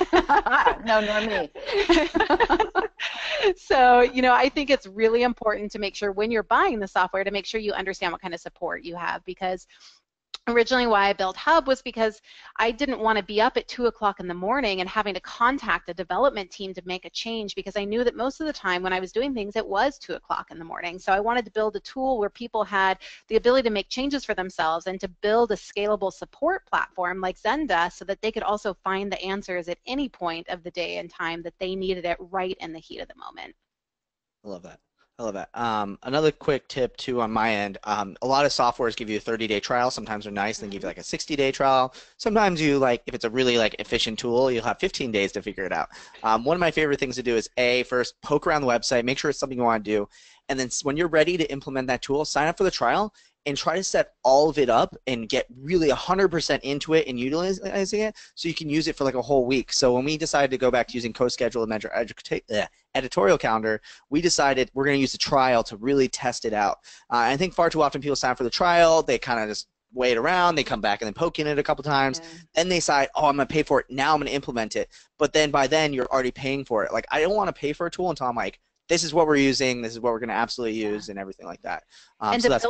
No, not me. So I think it's really important to make sure when you're buying the software to make sure you understand what kind of support you have, because originally why I built Hubb was because I didn't want to be up at 2 o'clock in the morning and having to contact a development team to make a change, because I knew that most of the time when I was doing things it was 2 o'clock in the morning. So I wanted to build a tool where people had the ability to make changes for themselves and to build a scalable support platform like Zendesk so that they could also find the answers at any point of the day and time that they needed it right in the heat of the moment. I love that. I love that. Another quick tip too on my end, a lot of softwares give you a 30-day trial. Sometimes they're nice and give you like a 60-day trial. Sometimes you if it's a really efficient tool, you'll have 15 days to figure it out. One of my favorite things to do is first poke around the website, make sure it's something you want to do, and then when you're ready to implement that tool, sign up for the trial and try to set all of it up and get really 100% into it and utilizing it so you can use it for like a whole week. So when we decided to go back to using CoSchedule and Measure editorial calendar, we decided we're going to use the trial to really test it out. I think far too often people sign up for the trial, they kind of just wait around, they come back and then poke in it a couple times, then they decide, oh, I'm going to pay for it, now I'm going to implement it. But then by then you're already paying for it. Like, I don't want to pay for a tool until I'm like, this is what we're using, this is what we're going to absolutely use, and everything like that. And so to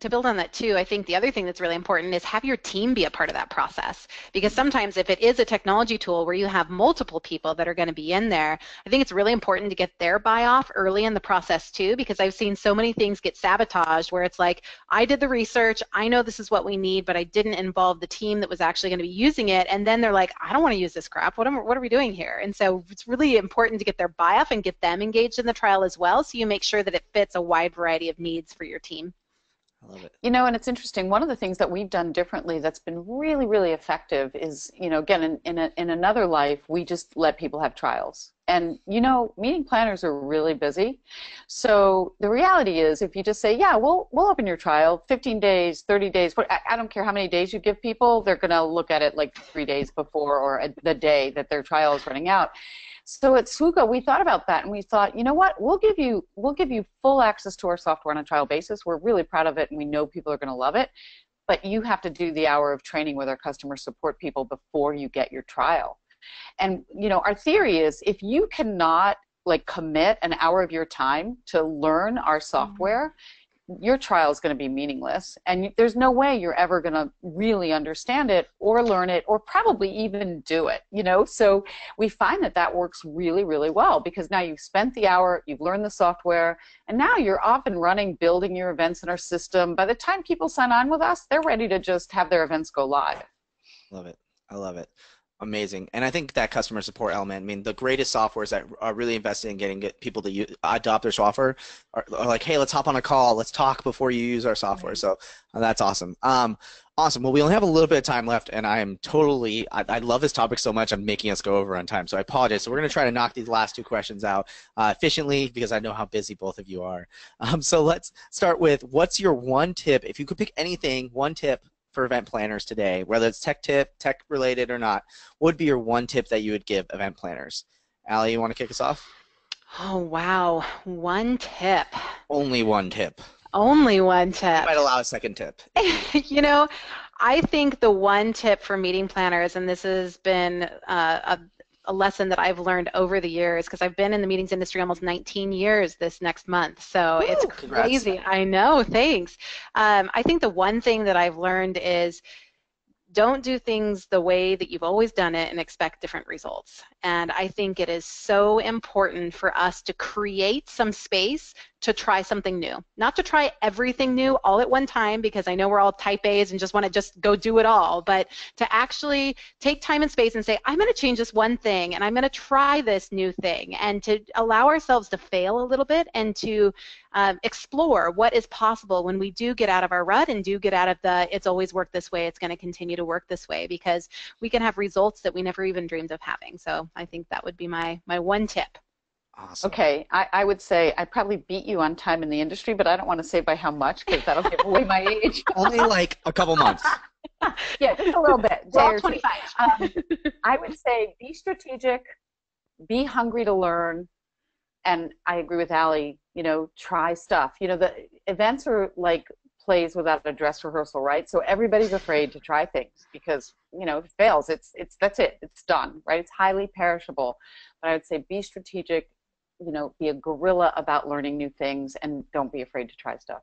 build on that too, I think the other thing that's really important is have your team be a part of that process. Because sometimes if it is a technology tool where you have multiple people that are going to be in there, I think it's really important to get their buy-off early in the process too, because I've seen so many things get sabotaged where it's like, I did the research, I know this is what we need, but I didn't involve the team that was actually going to be using it, and then they're like, I don't want to use this crap, what are we doing here? And so it's really important to get their buy-off and get them engaged in the trial as well, so you make sure that it fits a wide variety of needs for your team. I love it. You know, and it's interesting. One of the things that we've done differently that's been really, really effective is, you know, again, in another life, we just let people have trials. And, you know, meeting planners are really busy. So the reality is, if you just say, yeah, we'll open your trial, 15 days, 30 days, I don't care how many days you give people, they're going to look at it like 3 days before or the day that their trial is running out. So at Swoogo, we thought about that, and we thought, you know what, we'll give you full access to our software on a trial basis. We're really proud of it, and we know people are going to love it. But you have to do the hour of training with our customer support people before you get your trial. And you know, our theory is if you cannot like commit an hour of your time to learn our software, your trial is going to be meaningless, and there's no way you're ever going to really understand it or learn it or probably even do it, you know. So we find that that works really, really well, because now you've spent the hour, you've learned the software, and now you're off and running, building your events in our system. By the time people sign on with us, they're ready to just have their events go live. Love it. I love it. Amazing. And I think that customer support element, I mean, the greatest softwares that are really invested in getting people to adopt their software are like, hey, let's hop on a call, let's talk before you use our software. So that's awesome. Awesome. Well, we only have a little bit of time left, and I am totally, I love this topic so much, I'm making us go over on time, so I apologize. So we're going to try to knock these last two questions out efficiently, because I know how busy both of you are. So let's start with, what's your one tip, if you could pick anything, one tip for event planners today, whether it's tech related or not, what would be your one tip that you would give event planners? Allie, you want to kick us off? Oh, wow. One tip. Only one tip. Only one tip. You might allow a second tip. You know, I think the one tip for meeting planners, and this has been a lesson that I've learned over the years, because I've been in the meetings industry almost 19 years this next month, so it's crazy. Congrats. I know, thanks. I think the one thing that I've learned is don't do things the way that you've always done it and expect different results. And I think it is so important for us to create some space to try something new. Not to try everything new all at one time, because I know we're all type A's and just want to just go do it all, but to actually take time and space and say, I'm going to change this one thing and I'm going to try this new thing, and to allow ourselves to fail a little bit and to explore what is possible when we do get out of our rut and do get out of the it's always worked this way, it's going to continue to work this way, because we can have results that we never even dreamed of having. So I think that would be my one tip. Awesome. Okay, I would say I probably beat you on time in the industry, but I don't want to say by how much, because that'll give away my age. Only like a couple months. Yeah, just a little bit. Well, 25. I would say be strategic, be hungry to learn, and I agree with Allie, you know, try stuff. You know, the events are like plays without a dress rehearsal, right? So everybody's afraid to try things because, you know, if it fails, that's it, it's done, right? It's highly perishable. But I would say be strategic, you know, be a guerrilla about learning new things, and don't be afraid to try stuff.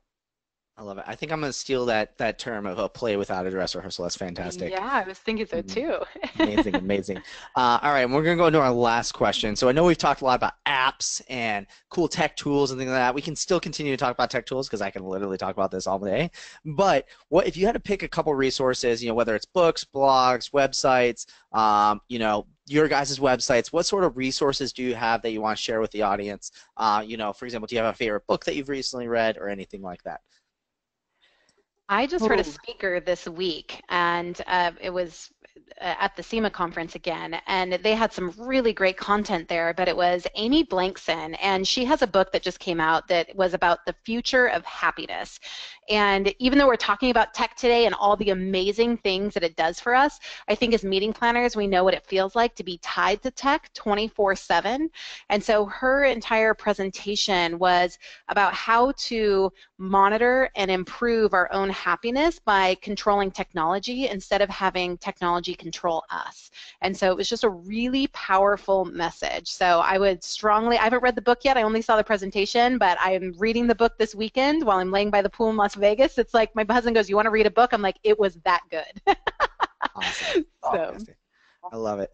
I love it. I think I'm going to steal that term of a play without a dress rehearsal. That's fantastic. Yeah, I was thinking so too. Amazing, amazing. All right, and we're going to go into our last question. So I know we've talked a lot about apps and cool tech tools and things like that. We can still continue to talk about tech tools, because I can literally talk about this all day. But what if you had to pick a couple resources, you know, whether it's books, blogs, websites, you know, your guys' websites, what sort of resources do you have that you want to share with the audience? You know, for example, do you have a favorite book that you've recently read or anything like that? I just heard a speaker this week, and it was at the SEMA conference again, and they had some really great content there, but it was Amy Blankson, and she has a book that just came out that was about the future of happiness. And even though we're talking about tech today and all the amazing things that it does for us, I think as meeting planners, we know what it feels like to be tied to tech 24/7. And so her entire presentation was about how to monitor and improve our own happiness by controlling technology instead of having technology control us. And so it was just a really powerful message. So I would strongly, I haven't read the book yet, I only saw the presentation, but I am reading the book this weekend while I'm laying by the pool in Las Vegas. It's like my husband goes, "You want to read a book?" I'm like, it was that good. Awesome. So. I love it.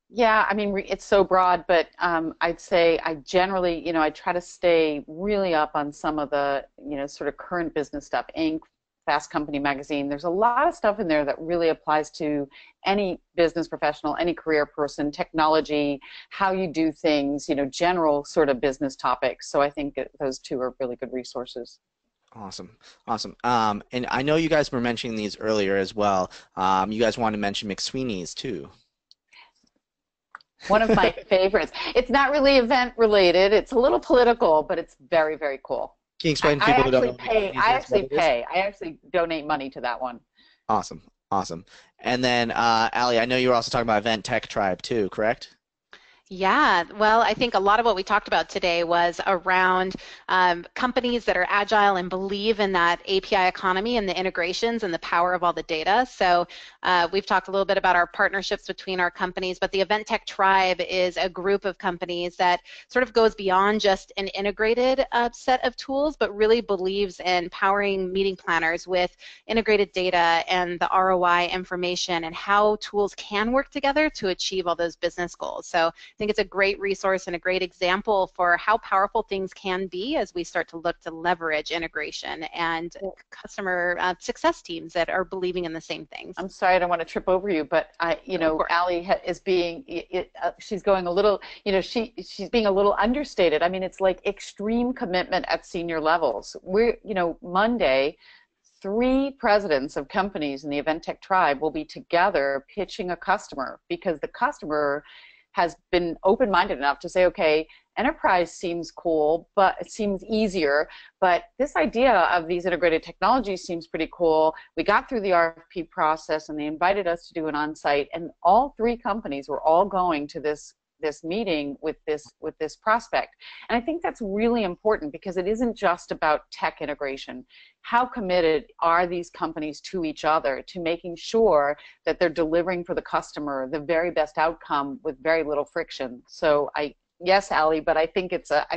Yeah, I mean, it's so broad, but I'd say I generally, I try to stay really up on some of the, sort of current business stuff. Inc., Fast Company magazine. There's a lot of stuff in there that really applies to any business professional, any career person, technology, how you do things, general sort of business topics. So I think those two are really good resources. Awesome, awesome. And I know you guys were mentioning these earlier as well. You guys wanted to mention McSweeney's too. One of my favorites. It's not really event related. It's a little political, but it's very, very cool. Can you explain to people who don't know? I actually donate money to that one. Awesome, awesome. And then, Allie, I know you were also talking about Event Tech Tribe too, correct? Yeah, well, I think a lot of what we talked about today was around companies that are agile and believe in that API economy and the integrations and the power of all the data. So we've talked a little bit about our partnerships between our companies, but the Event Tech Tribe is a group of companies that sort of goes beyond just an integrated set of tools, but really believes in powering meeting planners with integrated data and the ROI information and how tools can work together to achieve all those business goals. So I think it's a great resource and a great example for how powerful things can be as we start to look to leverage integration and customer success teams that are believing in the same things. I'm sorry, I don't want to trip over you, but Allie is being, she's going a little, she's being a little understated. I mean, it's like extreme commitment at senior levels. We're, Monday, 3 presidents of companies in the Event Tech Tribe will be together pitching a customer because the customer has been open-minded enough to say, okay, enterprise seems cool, but it seems easier, but this idea of these integrated technologies seems pretty cool. We got through the RFP process and they invited us to do an on-site, and all 3 companies were all going to this meeting with this prospect. And I think that's really important because it isn't just about tech integration. How committed are these companies to each other, to making sure that they're delivering for the customer the very best outcome with very little friction? So yes, Allie, but I think it's a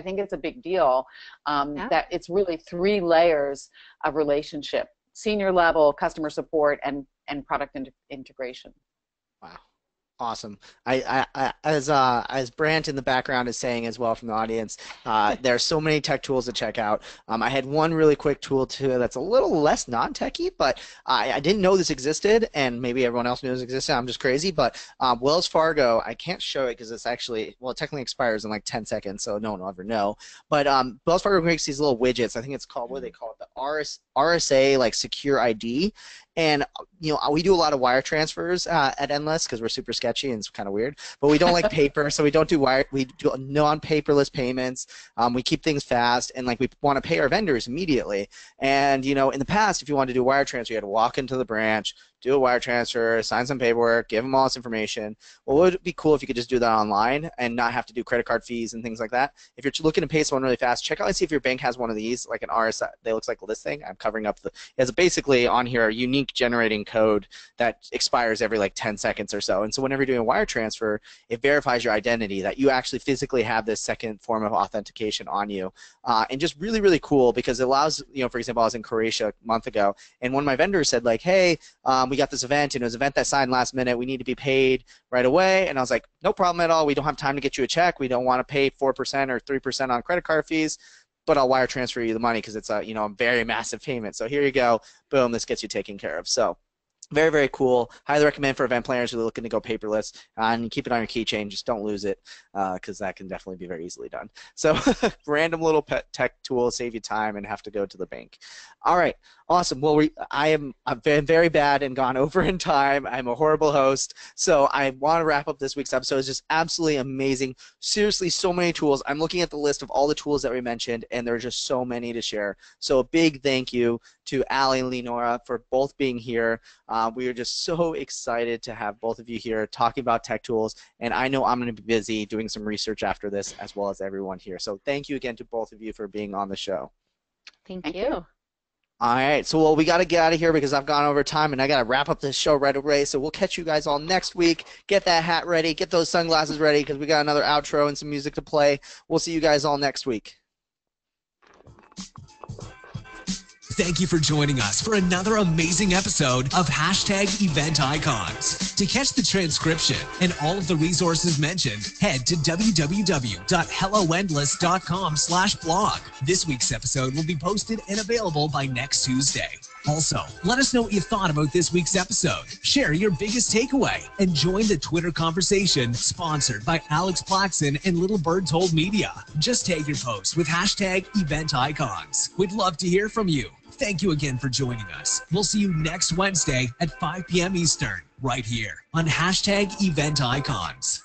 big deal that it's really 3 layers of relationship: senior level, customer support, and product integration. Wow. Awesome. As Brant in the background is saying as well from the audience, there are so many tech tools to check out. I had one really quick tool too that's a little less non-techy, but I didn't know this existed, and maybe everyone else knows it existed. I'm just crazy, but Wells Fargo, I can't show it because it's actually, well, it technically expires in like 10 seconds, so no one will ever know. But Wells Fargo makes these little widgets. I think it's called, what do they call it? The RSA, like Secure ID. And we do a lot of wire transfers at Endless because we're super sketchy and it's kind of weird. But we don't like paper, so we don't do wire. We do non-paperless payments. We keep things fast, and like we want to pay our vendors immediately. And in the past, if you wanted to do a wire transfer, you had to walk into the branch, do a wire transfer, sign some paperwork, give them all this information. Well, it would be cool if you could just do that online and not have to do credit card fees and things like that. If you're looking to pay someone really fast, check out and see if your bank has one of these, like an RSA. They looks like this thing. I'm covering up it has basically on here a unique generating code that expires every like 10 seconds or so. And so whenever you're doing a wire transfer, it verifies your identity, that you actually physically have this second form of authentication on you. And just really, really cool because it allows, for example, I was in Croatia a month ago, and one of my vendors said like, hey, we got this event, and it was an event that signed last minute. We need to be paid right away. And I was like, no problem at all. We don't have time to get you a check. We don't want to pay 4% or 3% on credit card fees, but I'll wire transfer you the money because it's a very massive payment. So here you go. Boom, this gets you taken care of. So very, very cool. Highly recommend for event planners who are looking to go paperless. And keep it on your keychain. Just don't lose it because that can definitely be very easily done. So random little tech tool, save you time and have to go to the bank. All right. Awesome. Well, I've been very bad and gone over in time. I'm a horrible host. So I want to wrap up this week's episode. It's just absolutely amazing. Seriously, so many tools. I'm looking at the list of all the tools that we mentioned, and there's just so many to share. So a big thank you to Allie and Leonora for both being here. We are just so excited to have both of you here talking about tech tools, and I know I'm going to be busy doing some research after this as well as everyone here. So thank you again to both of you for being on the show. Thank you. All right, so well, we got to get out of here because I've gone over time and I got to wrap up this show right away. So we'll catch you guys all next week. Get that hat ready, get those sunglasses ready because we got another outro and some music to play. We'll see you guys all next week. Thank you for joining us for another amazing episode of #Event Icons. To catch the transcription and all of the resources mentioned, head to www.helloendless.com/blog. This week's episode will be posted and available by next Tuesday. Also, let us know what you thought about this week's episode. Share your biggest takeaway and join the Twitter conversation sponsored by Alex Plaxon and Little Bird Told Media. Just tag your post with #Event Icons. We'd love to hear from you. Thank you again for joining us. We'll see you next Wednesday at 5 p.m. Eastern, right here on #Event Icons.